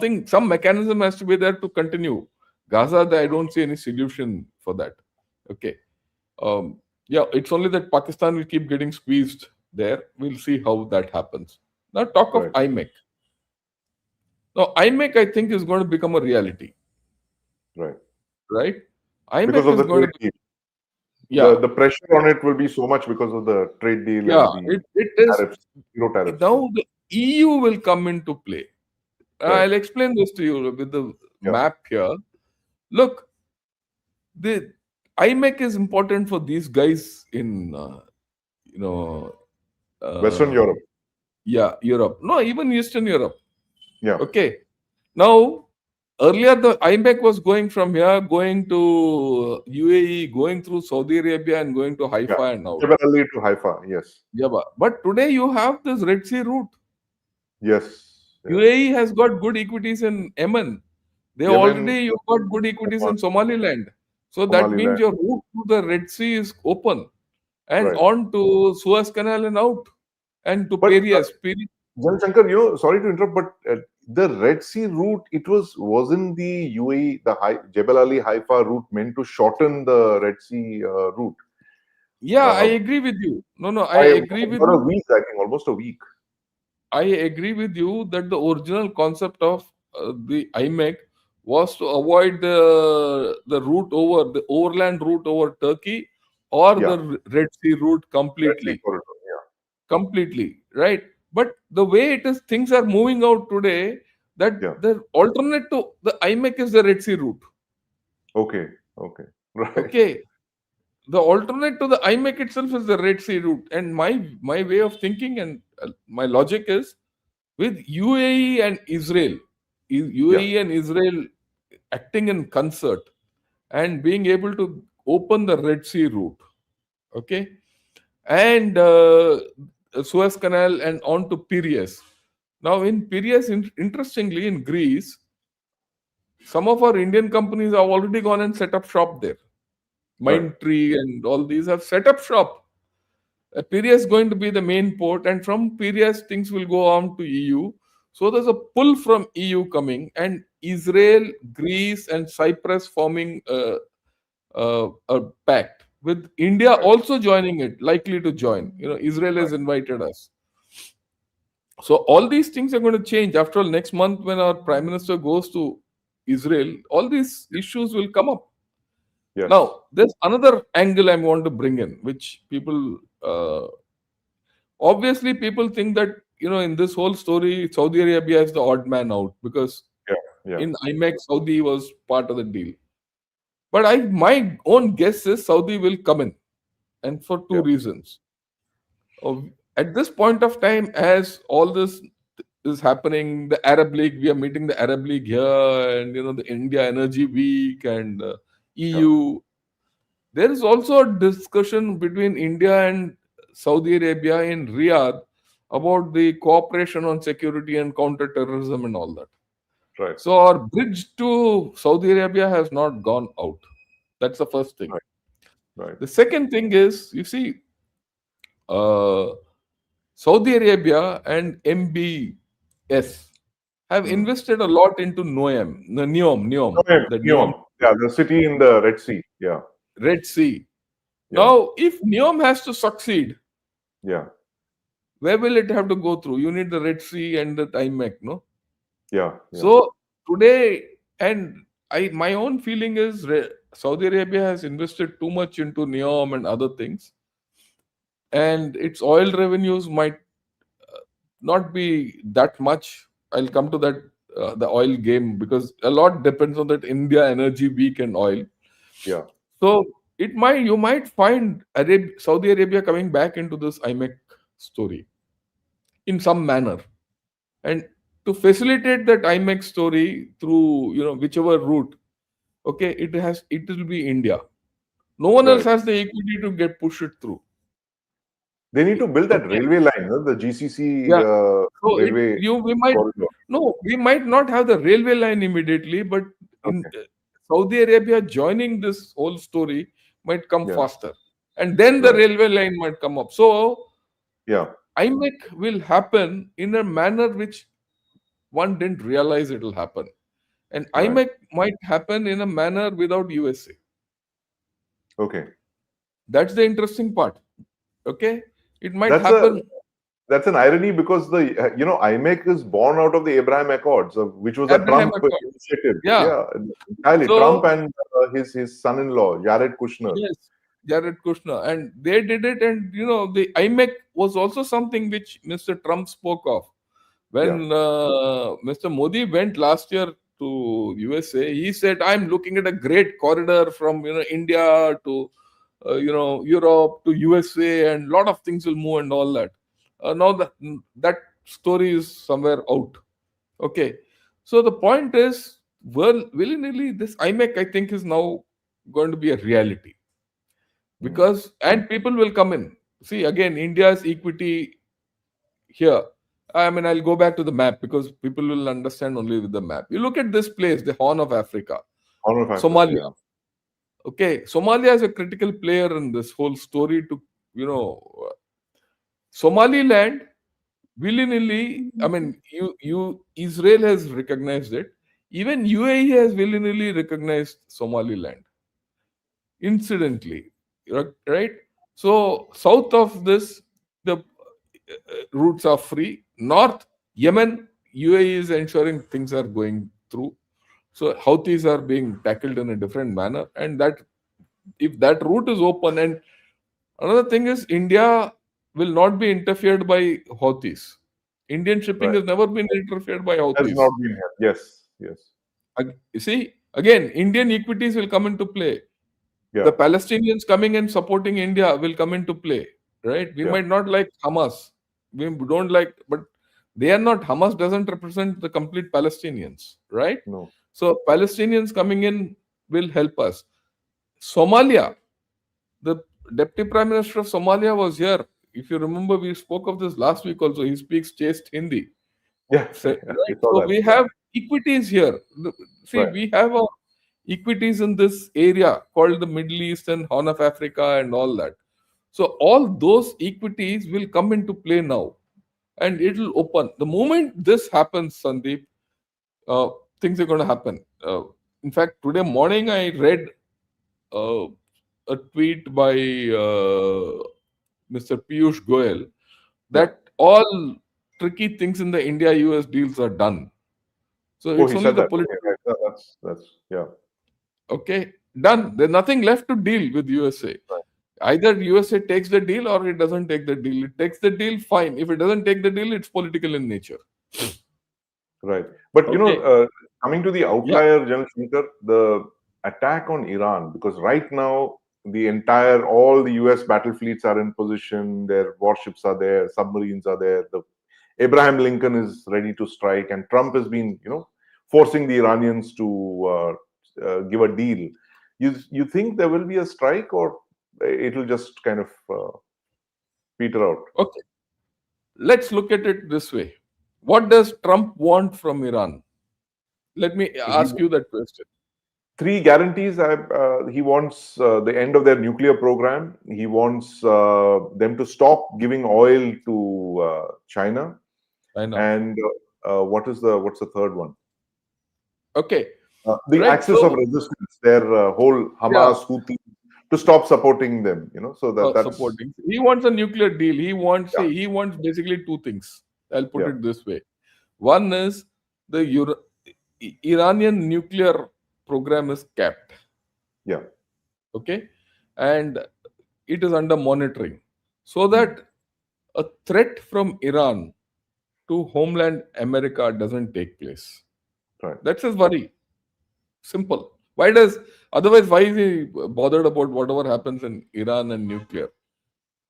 mechanism has to be there to continue. Gaza, I don't see any solution for that. Okay. Yeah, it's only that Pakistan will keep getting squeezed there. We'll see how that happens. Now, talk of right, IMEC. Now, IMEC, I think, is going to become a reality, right. right? Because IMEC of is the going trade to be, deal. yeah, The pressure on it will be so much because of the trade deal yeah. and the It is tariffs, zero tariffs. Yeah, now the EU will come into play. right. I'll explain this to you with the Yeah. map here. Look, the IMEC is important for these guys in, you know, Western uh, Europe. yeah, Europe. No, even Eastern Europe. Yeah. Okay. Now, earlier the IMEC was going from here, going to UAE, going through Saudi Arabia, and going to Yeah. Haifa and out. Jebel Ali to Haifa. Yes. Jabba. But today you have this Red Sea route. Yes. Yes. UAE has got good equities in Yemen. They Yemen, already you've got good equities Oman, in Somaliland. So that means Somaliland. your route to the Red Sea is open and Right. on to Suez Canal and out and to But Piraeus. Jan Shankar, sorry to interrupt, but the Red Sea route, wasn't the UAE, the Jebel Ali Haifa route meant to shorten the Red Sea route? Yeah, I Uh, agree with you. No, I by agree with about a you. week, I think, almost a week. I agree with you that the original concept of the IMEC was to avoid the route over the overland route over Turkey or Yeah. the Red Sea route Red Sea completely, corridor. right? But the way it is, things are moving out today. That Yeah. the alternate to the IMEC is the Red Sea route. Okay. Okay. Right. Okay, the alternate to the IMEC itself is the Red Sea route, and my way of thinking and my logic is with UAE and Israel. UAE and Israel acting in concert and being able to open the Red Sea route, okay, and Suez Canal and on to Piraeus. Now, in Piraeus, interestingly, in Greece, some of our Indian companies have already gone and set up shop there. Right. Mindtree and all these have set up shop. Piraeus is going to be the main port, and from Piraeus, things will go on to EU. So there's a pull from EU coming, and Israel, Greece, and Cyprus forming a pact with India Right. also joining it, likely to join. Israel has Right. invited us. So all these things are going to change. After all, next month when our Prime Minister goes to Israel, all these issues will come up. Yes. Now, there's another angle I want to bring in, which people obviously people think that in this whole story, Saudi Arabia is the odd man out because Yeah. Yeah. in IMEC, Saudi was part of the deal. But my own guess is Saudi will come in, and for two Yeah. reasons. At this point of time, as all this is happening, the Arab League, we are meeting the Arab League here, and the India Energy Week and Yeah. EU. There is also a discussion between India and Saudi Arabia in Riyadh about the cooperation on security and counter-terrorism and all that. Right. So our bridge to Saudi Arabia has not gone out. That's the first thing. Right. Right. The second thing is, you see, uh, Saudi Arabia and MBS have Mm. invested a lot into NEOM, the NEOM Neom. Yeah, the city in the Red Sea. Yeah. Red Sea. Yeah. Now, if NEOM has to succeed, Yeah. where will it have to go through? You need the Red Sea and the IMEC, no? Yeah. Yeah. So today, and my own feeling is Saudi Arabia has invested too much into NEOM and other things, and its oil revenues might not be that much. I'll come to that the oil game because a lot depends on that India Energy Week and oil. Yeah. So you might find Saudi Arabia coming back into this IMEC story in some manner, and to facilitate that IMEC story through whichever route, okay, it will be India. No one else Right. has the equity to get push it through. They need to build that Okay, railway line, no? The GCC yeah. So railway we might corridor. no, we might not have the railway line immediately, but in Okay. Saudi Arabia joining this whole story might come Yeah. faster, and then the Right. railway line might come up. So Yeah. IMEC will happen in a manner which one didn't realize it will happen, and Right. IMEC might happen in a manner without USA. Okay. That's the interesting part. Okay, it might That's happen. an irony because the IMEC is born out of the Abraham Accords, which was a Abraham Trump Accord. initiative. Yeah. Yeah, entirely So Trump and his son-in-law Jared Kushner. yes, Jared Kushner, and they did it, and the IMEC was also something which Mr. Trump spoke of when Mr. Modi went last year to USA. He said, "I'm looking at a great corridor from India to Europe to USA, and a lot of things will move and all that." Now that story is somewhere out. Okay, so the point is, well, willy nilly, this IMEC I think is now going to be a reality Mm. and people will come in. See, again, India's equity here. I mean, I'll go back to the map because people will understand only with the map. You look at this place, the Horn of Africa, Honor of Africa. Somalia. Yeah. Okay, Somalia is a critical player in this whole story. Somaliland, willy nilly. I mean, Israel has recognized it. Even UAE has willy nilly recognized Somaliland. Incidentally, right? So south of this, the routes are free. North, Yemen, UAE is ensuring things are going through. So Houthis are being tackled in a different manner, and that if that route is open, and another thing is India will not be interfered by Houthis. Indian shipping Right. has never been interfered by Has Houthis. not been here. Yes. Yes. You see, again, Indian equities will come into play. Yeah. The Palestinians coming and supporting India will come into play, right? We Yeah. might not like Hamas, we don't like, but They are not, Hamas doesn't represent the complete Palestinians, right? No. So Palestinians coming in will help us. Somalia, the deputy prime minister of Somalia was here. If you remember, we spoke of this last week also. He speaks chaste Hindi. Yeah, So, we right? saw So that. we have equities here. See, Right. we have equities in this area called the Middle East and Horn of Africa and all that. So all those equities will come into play now, and it will open. The moment this happens, Sandeep, uh, things are going to happen. In fact, today morning I read uh, a tweet by Mr. Piyush Goyal Yeah. that all tricky things in the India-US deals are done. So Oh, it's he only said the that. Okay, political. right. That's yeah. Okay, done. There's nothing left to deal with USA. Right. Either USA takes the deal or it doesn't take the deal. It takes the deal, fine. If it doesn't take the deal, it's political in nature. Right. But Okay. coming to the Yeah. outlier, General Shankar, the attack on Iran, because right now all the US battle fleets are in position, their warships are there, submarines are there, the Abraham Lincoln is ready to strike, and Trump has been, forcing the Iranians to give a deal. You think there will be a strike, or it will just kind of peter out? Okay. Let's look at it this way. What does Trump want from Iran? Let me He ask you that question. three guarantees. He wants the end of their nuclear program. He wants them to stop giving oil to China. I know. And what's the third one? Okay. The Right. axis of So, resistance. Their whole yeah, Hamas Houthi to stop supporting them. So that's supporting. He wants a nuclear deal. He wants, yeah, see, he wants basically two things. I'll put yeah, it this way. One is the Iranian nuclear program is capped. yeah. Okay. And it is under monitoring. So Hmm. that a threat from Iran to homeland America doesn't take place. Right. That's his worry. Simple. Why is he bothered about whatever happens in Iran and nuclear?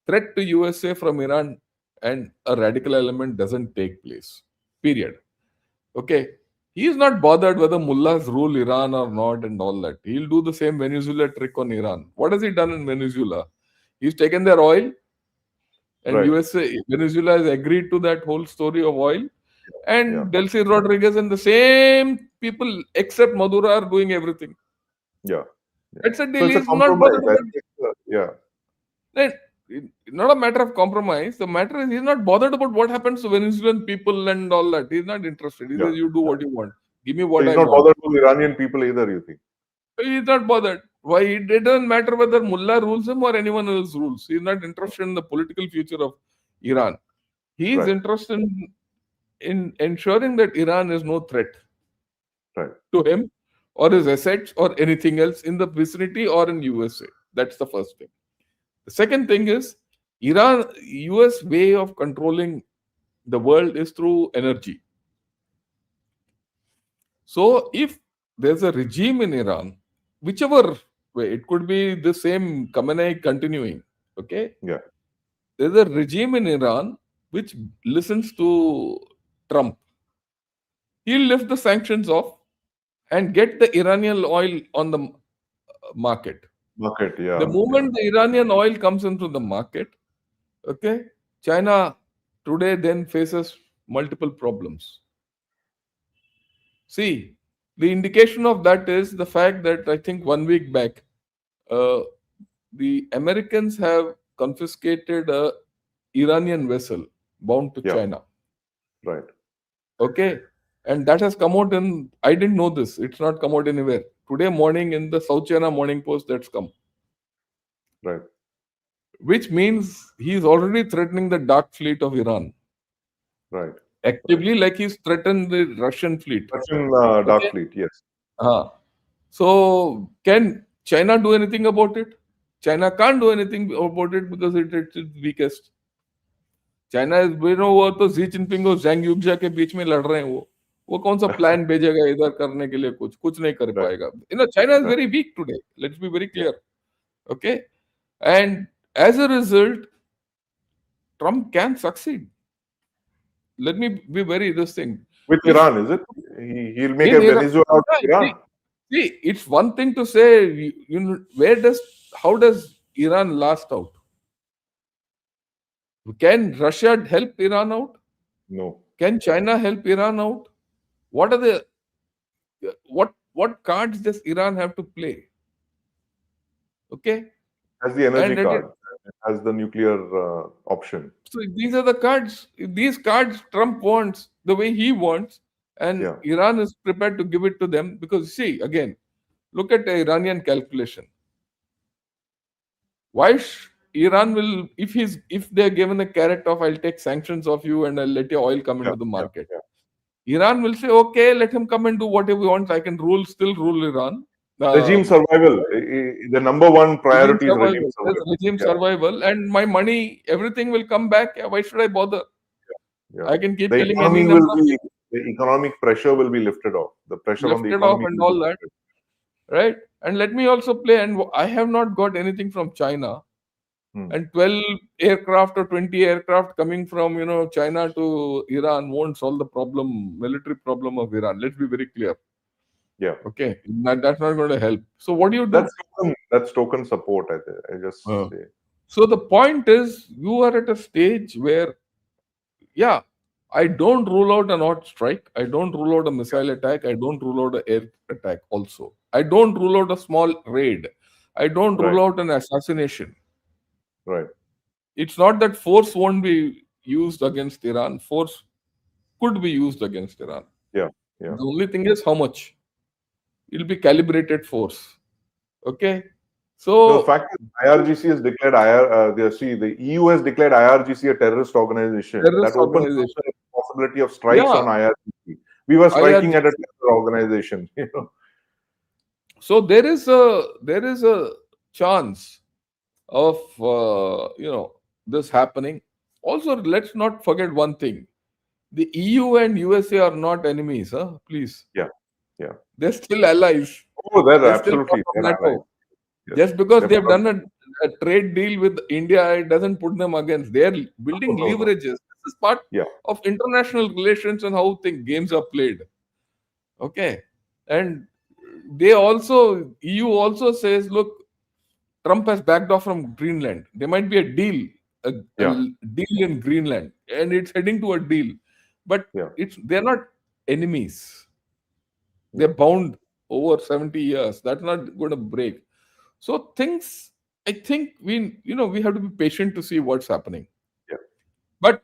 Threat to USA from Iran and a radical element doesn't take place. Period. Okay. He is not bothered whether mullahs rule Iran or not and all that. He'll do the same Venezuela trick on Iran. What has he done in Venezuela? He's taken their oil, and Right. Venezuela has agreed to that whole story of oil. Yeah. And Delcy Rodriguez and the same people except Maduro are doing everything. Yeah. Yeah. That's a So deal. it's a He's not compromise. bothered I about think yeah. it. Not a matter of compromise. The matter is he's not bothered about what happens to Venezuelan people and all that. He's not interested. He Yeah. says, "You do what you want. Give me So what he's I not want." bothered with Iranian people either, you think? He's not bothered. Why? It doesn't matter whether mullah rules him or anyone else rules. He's not interested in the political future of Iran. He is Right. interested in ensuring that Iran is no threat Right. to him or his assets or anything else in the vicinity or in USA. That's the first thing. The second thing is US way of controlling the world is through energy. So if there's a regime in Iran, whichever way, it could be the same Khamenei continuing, okay? Yeah. There's a regime in Iran which listens to Trump. He'll lift the sanctions off and get the Iranian oil on the market. Market. The Yeah. Yeah. moment the Iranian oil comes into the market, okay, China today then faces multiple problems. See, the indication of that is the fact that I think 1 week back, uh, the Americans have confiscated a Iranian vessel bound to Yeah. China. Right. Okay, and that has come out in. I didn't know this. It's not come out anywhere. Today morning in the South China Morning Post, that's come. Right. Which means he's already threatening the dark fleet of Iran Right. actively, like he's threatened the Russian fleet. Russian Okay. dark fleet. Yes. So can China do anything about it? China can't do anything about it because it's its weakest. China is वो तो Xi Jinping और जैंग युग्जा के बीच में लड़ रहे हैं वो कौन सा प्लान भेजेगा इधर करने के लिए कुछ नहीं कर Right. पाएगा China is Right. Very weak today let's be very clear okay and as a result Trump can succeed let me be very this thing. With If Iran, is it? He'll make in a Iran, Venezuela out of yeah, Iran. see, it's one thing to say, you know, how does Iran last out? Can Russia help Iran out? No. Can China help Iran out? What are the what cards does Iran have to play? Okay, Has the energy and at it, card. It has the nuclear option. so these are the cards. These cards Trump wants the way he wants, and Yeah. Iran is prepared to give it to them because see again, look at the Iranian calculation. Why Iran will if they're given a carrot of I'll take sanctions of you and I'll let your oil come Yeah. into the Yeah. market. Yeah. Iran will say, okay, let him come and do whatever he wants. I can still rule Iran. Regime Um, survival. The number one regime priority is regime survival. There's survival. regime Yeah. survival, and my money, everything will come back. Yeah, why should I bother? Yeah. I can keep The killing any economy number will of be, people, the economic pressure will be lifted off. The pressure on the lifted off economy and will be all that, lifted. right? And let me also play. And I have not got anything from China. Hmm. And 12 aircraft or 20 aircraft coming from China to Iran won't solve the military problem of Iran. Let's be very clear. Yeah. Okay, that's not going to help. So what do you do? That's token support. I just Uh, say. so the point is, you are at a stage where, yeah, I don't rule out an odd strike. I don't rule out a missile attack. I don't rule out an air attack. Also, I don't rule out a small raid. I don't Right. rule out an assassination. Right. It's not that force won't be used against Iran. Force could be used against Iran. Yeah. Yeah. The only thing is how much. It'll be calibrated force. Okay. The So fact is, IRGC has declared the EU has declared IRGC a terrorist organization. That terrorist opens up organization. the possibility of strikes Yeah. on IRGC. We were striking at a IRGC. terror organization. So there is a chance of this happening. Also, let's not forget one thing: the EU and USA are not enemies. Huh? Please, Yeah. Yeah. they're still allies. Oh, they're They're still part absolutely of they're allies. NATO. Yes. Just because They're they've part done a trade deal with India, it doesn't put them against. They're building no. leverages. This is part Yeah. of international relations and how games are played. Okay, and EU also says, look, Trump has backed off from Greenland. There might be a deal, a Yeah. deal in Greenland, and it's heading to a deal. But Yeah. they're not enemies. Yeah. They're bound over 70 years. That's not going to break. So things, I think we have to be patient to see what's happening. Yeah. But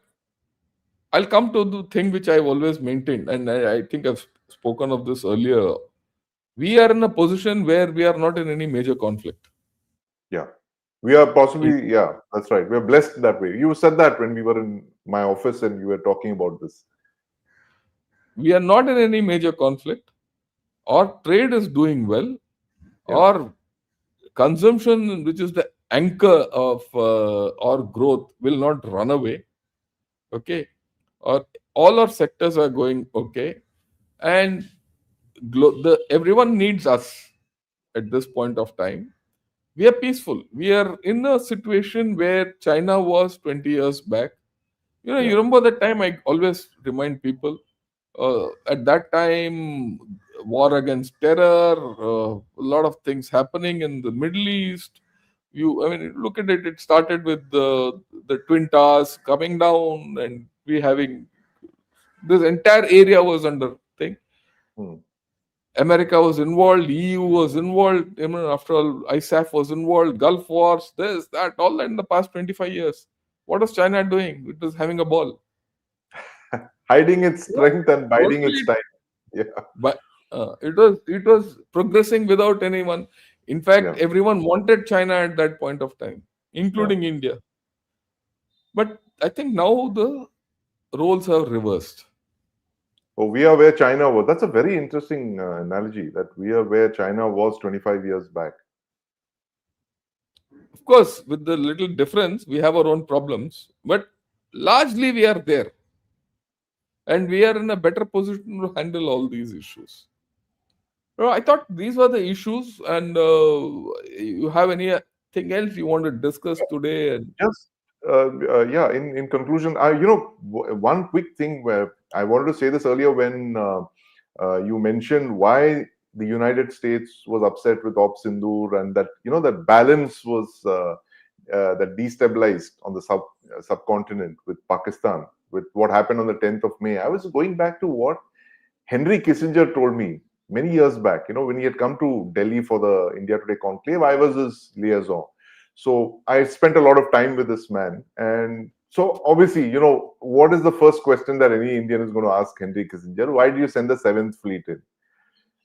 I'll come to the thing which I've always maintained, and I think I've spoken of this earlier. We are in a position where we are not in any major conflict. Yeah. We are possibly, yeah, that's right. We're blessed that way. You said that when we were in my office and you were talking about this. We are not in any major conflict. Our trade is doing well. Yeah. Our consumption, which is the anchor of our growth, will not run away. Okay, all our sectors are going okay, and everyone needs us at this point of time. We are peaceful. We are in a situation where China was 20 years back. Yeah. You remember that time. I always remind people, at that time, war against terror, a lot of things happening in the Middle East. I mean, look at it. It started with the Twin Towers coming down, and we having this entire area was under thing. Hmm. America was involved, EU was involved. After all, ISAF was involved, Gulf Wars, this, that, all that in the past 25 years. What was China doing? It was having a ball. Hiding its Yeah, strength and biding its totally. time. Yeah. But it was progressing without anyone. In fact, Yeah. everyone wanted China at that point of time, Yeah. including India. But I think now the roles have reversed. Oh, we are where China was. That's a very interesting analogy that we are where China was 25 years back. Of course, with the little difference, we have our own problems, but largely we are there. And we are in a better position to handle all these issues. I thought these were the issues, and you have anything else you want to discuss today? And Just Yeah, in conclusion, one quick thing where I wanted to say this earlier when you mentioned why the United States was upset with Op Sindoor, and that that balance was that destabilized on the subcontinent with Pakistan, with what happened on the 10th of May. I was going back to what Henry Kissinger told me many years back, when he had come to Delhi for the India Today conclave. I was his liaison. So I spent a lot of time with this man. And so obviously, what is the first question that any Indian is going to ask Henry Kissinger? Why do you send the Seventh Fleet in?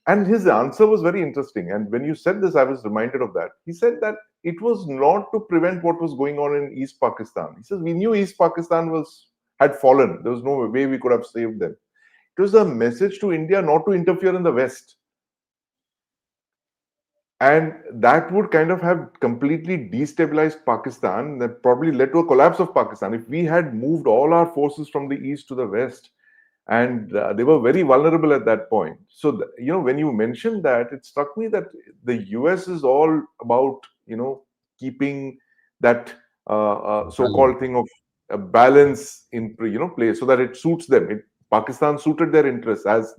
And his answer was very interesting. And when you said this, I was reminded of that. He said that it was not to prevent what was going on in East Pakistan. He says, we knew East Pakistan had fallen. There was no way we could have saved them. It was a message to India not to interfere in the West. And that would kind of have completely destabilized Pakistan, that probably led to a collapse of Pakistan. If we had moved all our forces from the east to the west, and they were very vulnerable at that point. So, when you mentioned that, it struck me that the US is all about, keeping that so-called thing of a balance in, place so that it suits them. Pakistan suited their interests as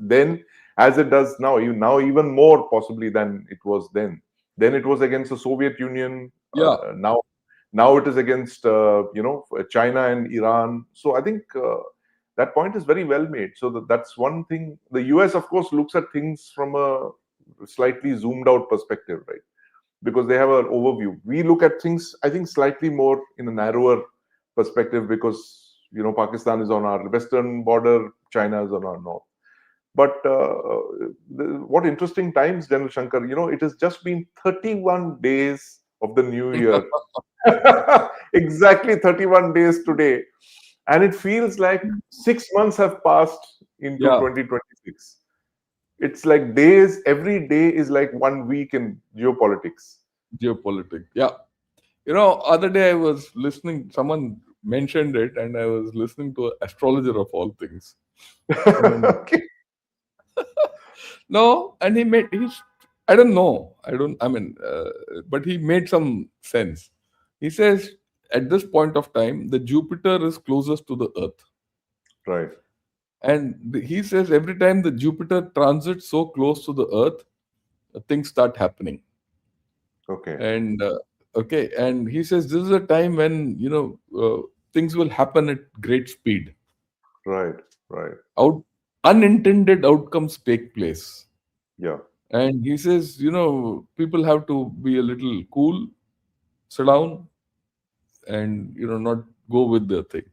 it does now. Now even more possibly than it was then. Then it was against the Soviet Union. Yeah, Now it is against China and Iran. So I think that point is very well made. So that's one thing. The US, of course, looks at things from a slightly zoomed out perspective, right? Because they have an overview. We look at things, I think, slightly more in a narrower perspective, because Pakistan is on our western border, China is on our north. But what interesting times, General Shankar. It has just been 31 days of the new year. Exactly 31 days today. And it feels like 6 months have passed into yeah, 2026. It's like days, every day is like 1 week in geopolitics. geopolitics. Yeah. Other day I was listening, someone mentioned it, and I was listening to an astrologer of all things. And Okay. no, and I don't know. I mean, but he made some sense. He says at this point of time, the Jupiter is closest to the Earth. Right. And he says every time the Jupiter transits so close to the Earth, things start happening. Okay. And okay, and he says this is a time when things will happen at great speed. Right. Right. Out Unintended outcomes take place. Yeah. And he says, people have to be a little cool, sit down, and not go with the thing.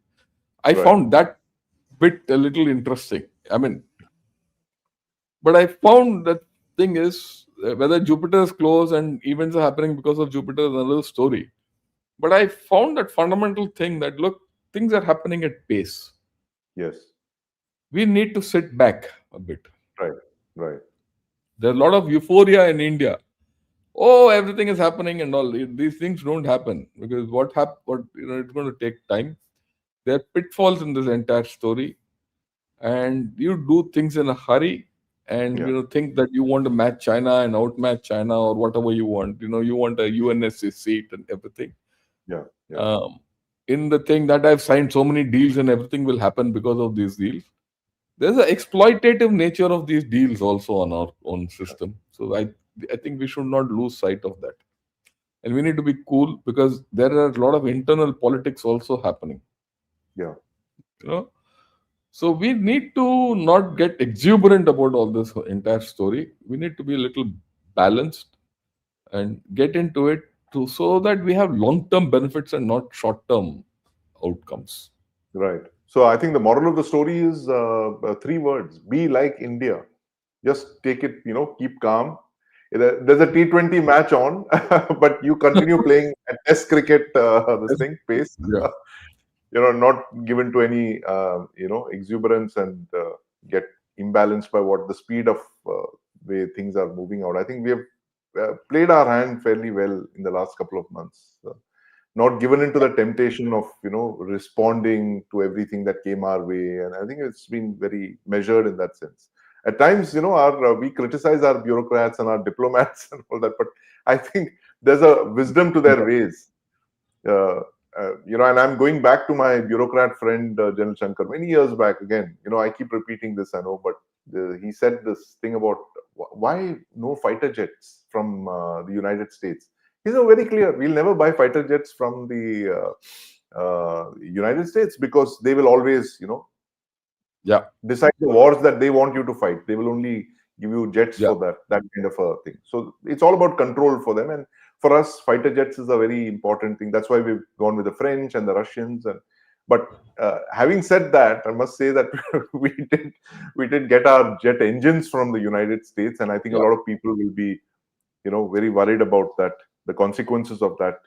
I Right. found that bit a little interesting. I mean, but I found that thing is whether Jupiter is close and events are happening because of Jupiter is another story. But I found that fundamental thing that look, things are happening at pace. Yes. We need to sit back a bit. Right. Right. There's a lot of euphoria in India. Oh, everything is happening and all. These things don't happen because it's going to take time. There are pitfalls in this entire story, and you do things in a hurry, and Yeah. think that you want to match China and outmatch China or whatever you want. You want a UNSC seat and everything. Yeah. Yeah. In the thing that I've signed so many deals and everything will happen because of these deals. There's an exploitative nature of these deals also on our own system. So I think we should not lose sight of that. And we need to be cool because there are a lot of internal politics also happening. Yeah. You know, so we need to not get exuberant about all this entire story. We need to be a little balanced and get into it so that we have long-term benefits and not short-term outcomes. Right. So I think the moral of the story is three words: be like India. Just take it, keep calm. There's a T20 match on, but you continue playing a test cricket, this Yes. thing, pace. Yeah. Not given to any, exuberance, and get imbalanced by what the speed of way things are moving out. I think we have played our hand fairly well in the last couple of months. Not given into the temptation of responding to everything that came our way, and I think it's been very measured in that sense. At times, our we criticize our bureaucrats and our diplomats and all that, but I think there's a wisdom to their ways. and I'm going back to my bureaucrat friend, General Shankar, many years back again. I keep repeating this, I know, but he said this thing about why no fighter jets from the United States. He's very clear. We'll never buy fighter jets from the United States because they will always, Yeah, decide the wars that they want you to fight. They will only give you jets yeah, for that kind of a thing. So it's all about control for them. And for us, fighter jets is a very important thing. That's why we've gone with the French and the Russians. But having said that, I must say that we did get our jet engines from the United States, and I think a yeah. lot of people will be very worried about that, the consequences of that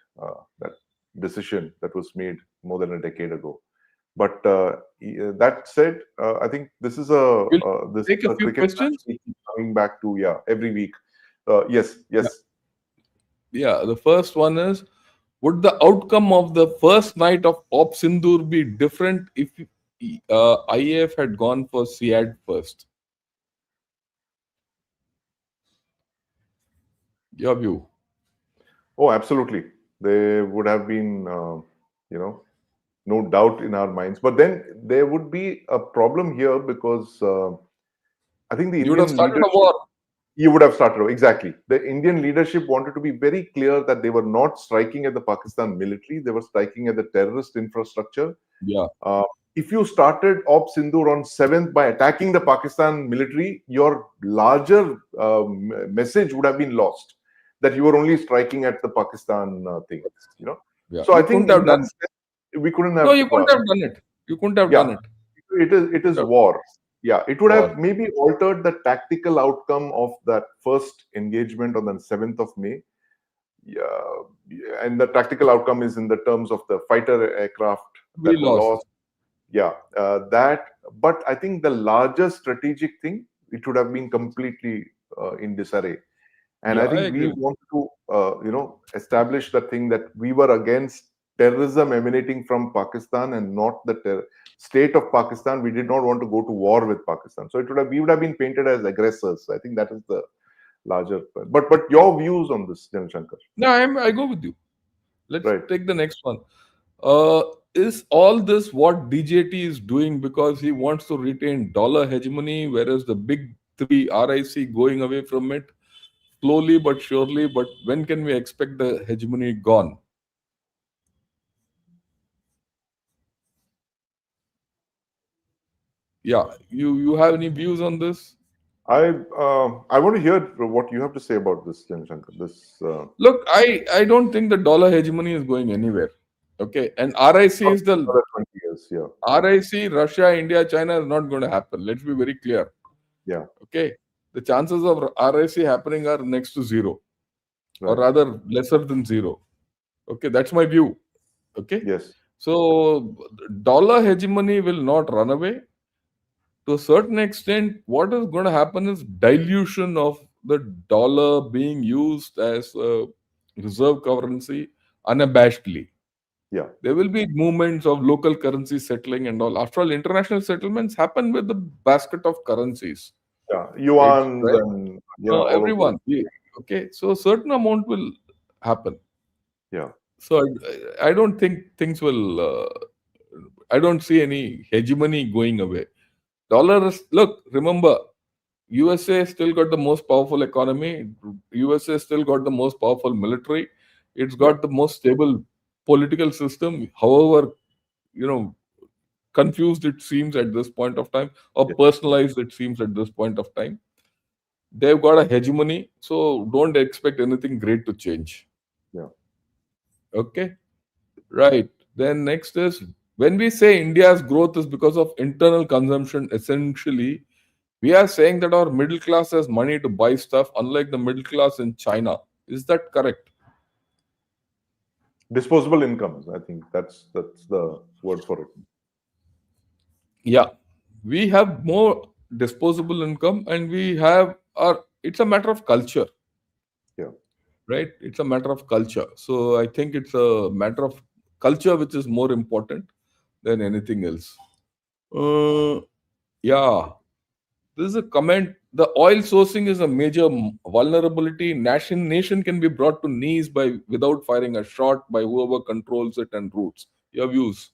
decision that was made more than a decade ago. But that said, I think this is a We'll this take a a few cricket match questions. we keep coming back to, yeah, every week. Yes, Yeah, yes. yeah. The first one is: would the outcome of the first night of Op Sindoor be different if IAF had gone for SIAD first? Your view? Oh, absolutely. There would have been, no doubt in our minds. But then there would be a problem here because I think the You would have Indian started a leadership. war. You would have started. Exactly. The Indian leadership wanted to be very clear that they were not striking at the Pakistan military, they were striking at the terrorist infrastructure. Yeah, Uh, if you started Op Sindoor on 7th by attacking the Pakistan military, your larger message would have been lost, that you were only striking at the Pakistan things. You know. yeah. So I You think couldn't in have that done. sense, we couldn't No, have. you couldn't have done it. You couldn't have Yeah, done it. it is Couldn't have war. Yeah, it would war. have maybe altered the tactical outcome of that first engagement on the 7th of May. Yeah, and the tactical outcome is in the terms of the fighter aircraft We that were lost. lost. Yeah, that. But I think the larger strategic thing, it would have been completely in disarray. And Yeah, I I think we agree with want to, establish the thing that we were against terrorism emanating from Pakistan and not the state of Pakistan. We did not want to go to war with Pakistan. So we would have been painted as aggressors. I think that is the larger point. But your views on this, Jan Shankar? you. No, I go with you. Let's Right. take the next one. Uh, is all this what DJT is doing because he wants to retain dollar hegemony, whereas the big three RIC going away from it slowly but surely? But when can we expect the hegemony gone? Yeah, you have any views on this? I want to hear what you have to say about this, Jan Shankar. This Look, I don't think the dollar hegemony is going anywhere. Okay, and RIC for is the another 20 years. Yeah, RIC, Russia, India, China is not going to happen. Let's be very clear. yeah, Okay, the chances of RIC happening are next to zero, or right. rather lesser than zero. Okay, that's my view. Okay, Yes, so dollar hegemony will not run away. To a certain extent, what is going to happen is dilution of the dollar being used as a reserve currency unabashedly. yeah, There will be movements of local currency settling and all. After all, international settlements happen with the basket of currencies. yeah. It's Yuan right. and all of those. Everyone. Okay, so a certain amount will happen. Yeah, So I don't think things will. I don't see any hegemony going away. Dollars. Look, remember, USA still got the most powerful economy. USA still got the most powerful military. It's yeah, got the most stable political system. However, you know, confused it seems at this point of time, or yeah, personalized it seems at this point of time. They've got a hegemony, so don't expect anything great to change. yeah. Okay, right. Then next is, when we say India's growth is because of internal consumption, essentially, we are saying that our middle class has money to buy stuff, unlike the middle class in China. Is that correct? Disposable incomes. I think that's the word for it. Yeah, we have more disposable income, and we have our. It's a matter of culture, Yeah, right? It's a matter of culture. So I think it's a matter of culture which is more important than anything else. Uh, yeah, this is a comment the oil sourcing is a major vulnerability. Nation can be brought to knees by without firing a shot by whoever controls it and routes. Your views?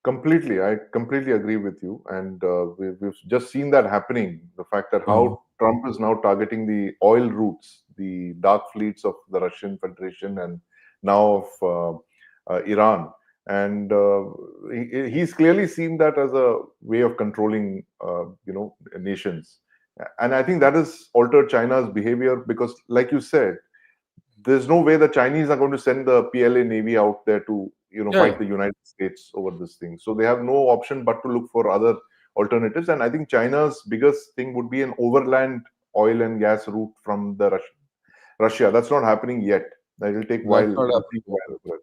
Completely, I completely agree with you, and we've just seen that happening. The fact that Uh-huh. how Trump is now targeting the oil routes, the dark fleets of the Russian Federation, and now of Iran, and he's clearly seen that as a way of controlling, nations. And I think that has altered China's behavior because, like you said, there's no way the Chinese are going to send the PLA Navy out there to Yeah, fight yeah. the United States over this thing. So they have no option but to look for other alternatives. And I think China's biggest thing would be an overland oil and gas route from the Russia. That's not happening yet. It will take That's while. not It will take happening. a while. But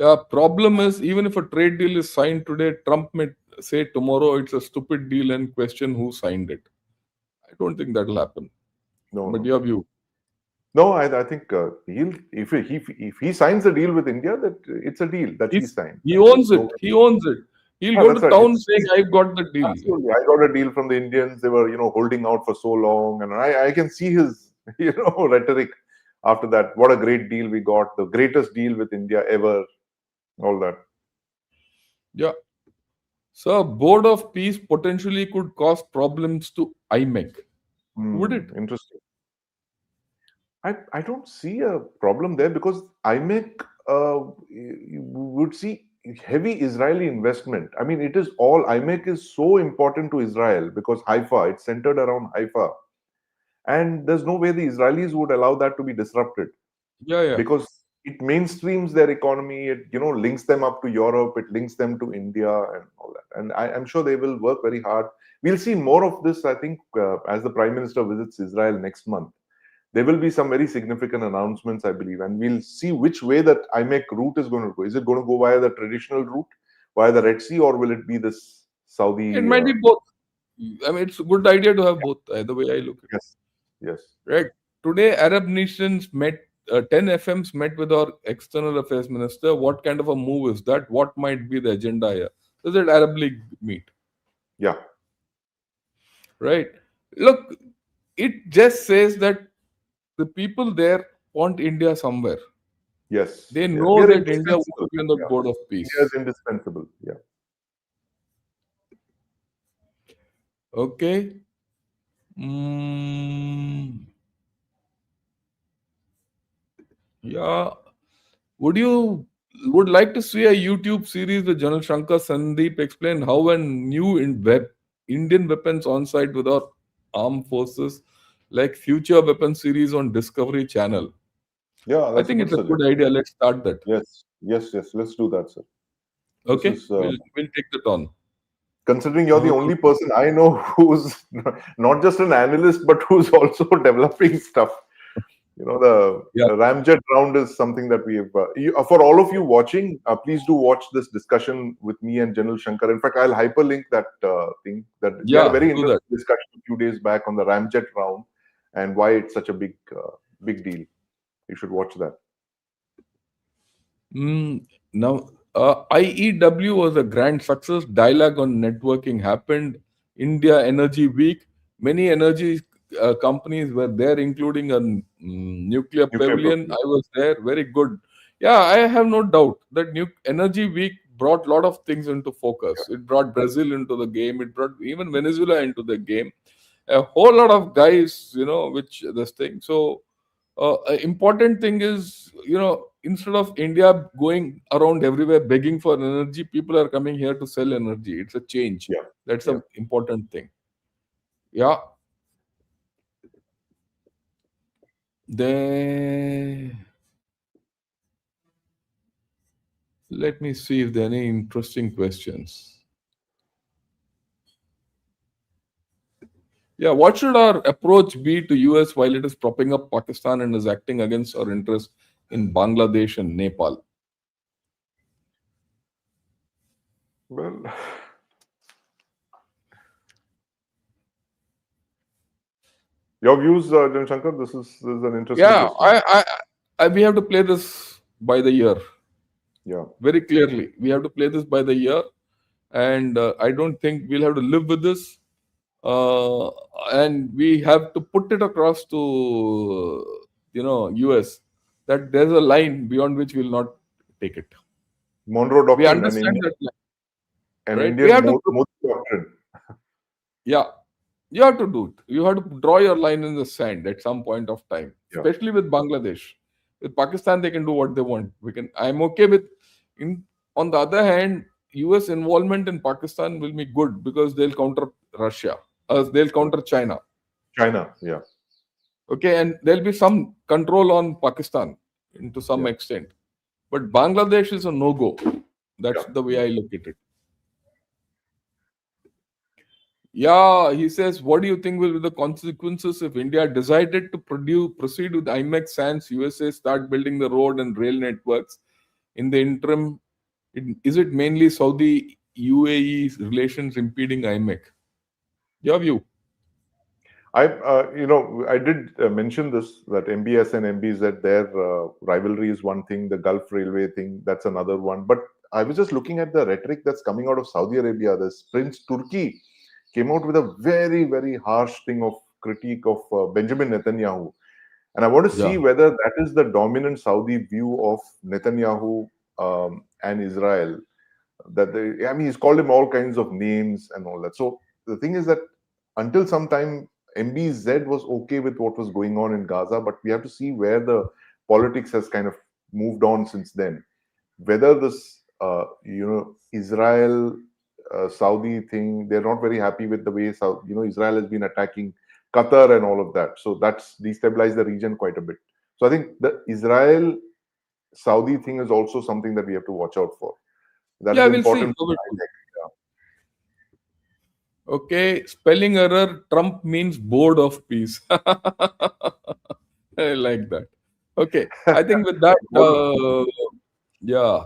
Yeah, problem is even if a trade deal is signed today, Trump may say tomorrow it's a stupid deal and question who signed it. I don't think that'll happen. no, But no, your view? no. I think he'll if he signs a deal with India, that it's a deal that he He's signed. he There's owns it. no. He owns it. He'll Yeah, go that's to right. town saying, "I've got the deal." Absolutely. I got a deal from the Indians. They were, holding out for so long. And I can see his, rhetoric after that. What a great deal we got. The greatest deal with India ever. All that. Yeah. So, Board of Peace potentially could cause problems to IMEC. Would it? Interesting. I don't see a problem there because IMEC you would see heavy Israeli investment. I mean, it is all IMEC is so important to Israel because Haifa, it's centered around Haifa. And there's no way the Israelis would allow that to be disrupted, Yeah, yeah. because it mainstreams their economy. It links them up to Europe. It links them to India and all that. And I'm sure they will work very hard. We'll see more of this. I think as the Prime Minister visits Israel next month, there will be some very significant announcements, I believe, and we'll see which way that IMEC route is going to go. Is it going to go via the traditional route, via the Red Sea, or will it be this It Saudi? might be both. I mean, it's a good idea to have both, the way I look at Yes, yes. it. Right. Today, Arab nations met, 10 FMs met with our external affairs minister. What kind of a move is that? What might be the agenda here? Is it Arab League meet? Yeah. Right. Look, it just says that the people there want India somewhere. Yes. They Yes. We know are that India wants to indispensable. be on the Yeah. board of India is peace. indispensable. Yeah. Okay. Mm, yeah. Would you would like to see a YouTube series with General Shankar Sandeep explain how a new Indian weapons on site with our armed forces, like future weapon series on Discovery Channel? Yeah, I that's a think good it's a good suggestion. idea. Let's start that. Yes. Yes. Yes. Let's do that, sir. This Okay, is we'll take that on. considering you're the Uh, only person I know who's not just an analyst but who's also developing stuff. yeah. The Ramjet round is something that we have. For all of you watching, please do watch this discussion with me and General Shankar. In fact, I'll hyperlink that thing. That we had a Yeah, very do that. interesting discussion a few days back on the Ramjet round and why it's such a big deal. You should watch that. Now, IEW was a grand success. Dialogue on networking happened. India Energy Week. Many energy companies were there, including a nuclear Nuclear pavilion. propulsion. I was there. Very good. Yeah, I have no doubt that Energy Week brought a lot of things into focus. It brought Brazil into the game. It brought even Venezuela into the game. A whole lot of guys, which this thing. So important thing is, instead of India going around everywhere begging for energy, people are coming here to sell energy. It's a change. Yeah, That's yeah. an important thing. Yeah. Then let me see if there are any interesting questions. Yeah, what should our approach be to US while it is propping up Pakistan and is acting against our interest in Bangladesh and Nepal? Well, your views, Jan Shankar. This is an interesting Yeah, question. we have to play this by the year. Yeah. Very clearly, we have to play this by the year, and I don't think we'll have to live with this. uh, and we have to put it across to US that there's a line beyond which we'll not take it. Monroe We Doctrine and understand that line, an right? We Indian have to Modi Doctrine. yeah, you have to do it. You have to draw your line in the sand at some point of time, Yeah. especially with Bangladesh. With Pakistan, they can do what they want. I'm okay with. In On the other hand, US involvement in Pakistan will be good because they'll counter Russia, they'll counter China. China. Yeah. Okay, and there'll be some control on Pakistan to some Yeah. extent. But Bangladesh is a no-go. Yeah. That's the way I look at it. Yeah, he says, what do you think will be the consequences if India decided to proceed with IMEC Sans USA, start building the road and rail networks? In the interim, is it mainly Saudi UAE relations impeding IMEC? Your view? I did mention this that MBS and MBZ, their rivalry is one thing, the Gulf Railway thing, that's another one. But I was just looking at the rhetoric that's coming out of Saudi Arabia. This Prince Turki came out with a very, very harsh thing of critique of Benjamin Netanyahu. And I want to see Yeah. whether that is the dominant Saudi view of Netanyahu and Israel. I mean, he's called him all kinds of names and all that. So the thing is that until some time, MBZ was okay with what was going on in Gaza, but we have to see where the politics has kind of moved on since then. Whether this, Israel Saudi thing, they're not very happy with the way Israel has been attacking Qatar and all of that. So that's destabilized the region quite a bit. So I think the Israel Saudi thing is also something that we have to watch out for. That is Yeah, we'll see. important. How it goes. Okay, spelling error. Trump means board of peace. I like that. Okay, I think with that, yeah,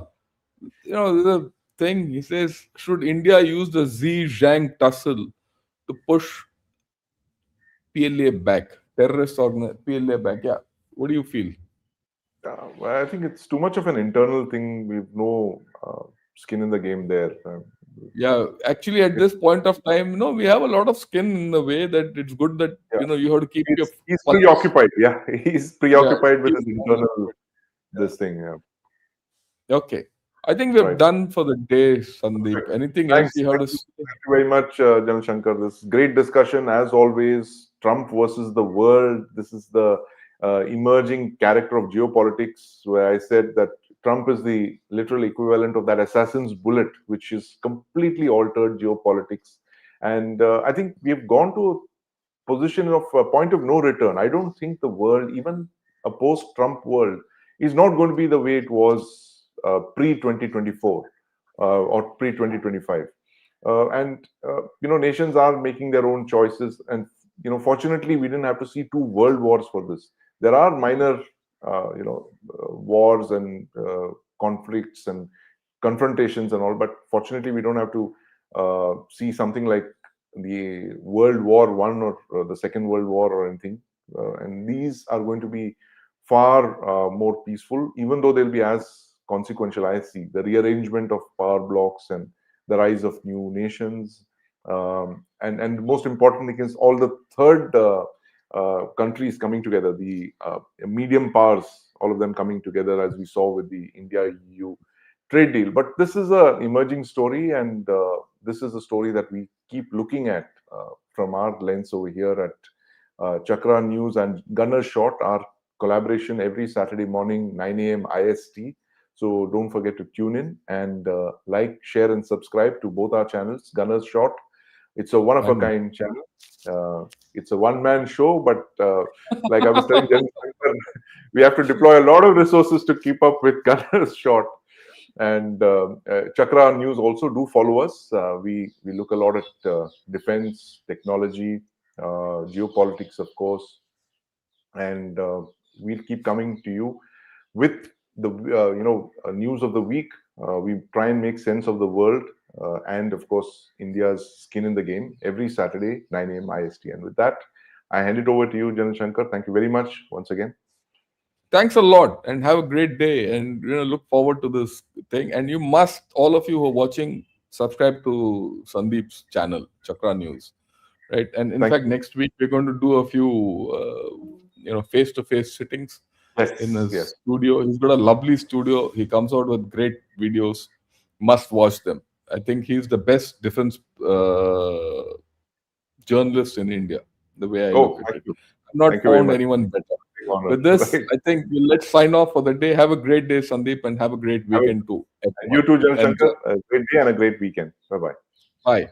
the thing he says, should India use the Xi Zhang tussle to push PLA back, PLA back? Yeah, what do you feel? Well, I think it's too much of an internal thing. We've no skin in the game there. Yeah, actually, at this point of time, we have a lot of skin in the way that it's good that Yeah, you have to keep your he's pulse. preoccupied. Yeah, he's Yeah, preoccupied with keep his moving. internal this thing. Yeah, Okay, I think we're right. done for the day, Sandeep. Perfect. Anything else Thanks. you have to say? Thank you very much, Janil Shankar. This great discussion, as always. Trump versus the world. This is the emerging character of geopolitics, where I said that Trump is the literal equivalent of that assassin's bullet, which is completely altered geopolitics. And I think we've gone to a position of a point of no return. I don't think the world, even a post-Trump world, is not going to be the way it was pre 2024 or pre 2025. Nations are making their own choices, and fortunately, we didn't have to see two world wars for this. There are minor, wars and conflicts and confrontations and all, but fortunately, we don't have to see something like the World War One or the Second World War or anything. And these are going to be far more peaceful, even though they'll be as consequential. I see the rearrangement of power blocks and the rise of new nations, and most importantly, is all the third countries coming together, the medium powers, all of them coming together, as we saw with the India-EU trade deal. But this is an emerging story, and this is a story that we keep looking at from our lens over here at Chakra News and Gunner's Shot, our collaboration every Saturday morning, 9 a.m. IST. So don't forget to tune in and like, share, and subscribe to both our channels. Gunner's Shot, it's a one of a Fine. kind channel. It's a one-man show, but like I was telling Jen, we have to deploy a lot of resources to keep up with Gunner's Shot. And Chakra News also do follow us. We look a lot at defense, technology, geopolitics, of course, and we'll keep coming to you with the news of the week. We try and make sense of the world, and of course India's skin in the game every Saturday 9 a.m. IST. And with that, I hand it over to you, Janil Shankar. Thank you very much once again. Thanks a lot and have a great day. And look forward to this thing. And you must, all of you who are watching, subscribe to Sandeep's channel, Chakra News. right? And in Thank fact, next week we're going to do a few, face-to-face sittings in Yes, his yes. studio. He's got a lovely studio. He comes out with great videos. Must watch them. I think he's the best defense journalist in India, the way I Oh, look at thank it. you. I've not Thank you very found much. anyone better. Big honor. With this, Right. I think let's sign off for the day. Have a great day, Sandeep, and have a great Have weekend too, you everyone. too, Jan Enjoy. Shankar. A great day and a great weekend. Bye bye. Bye.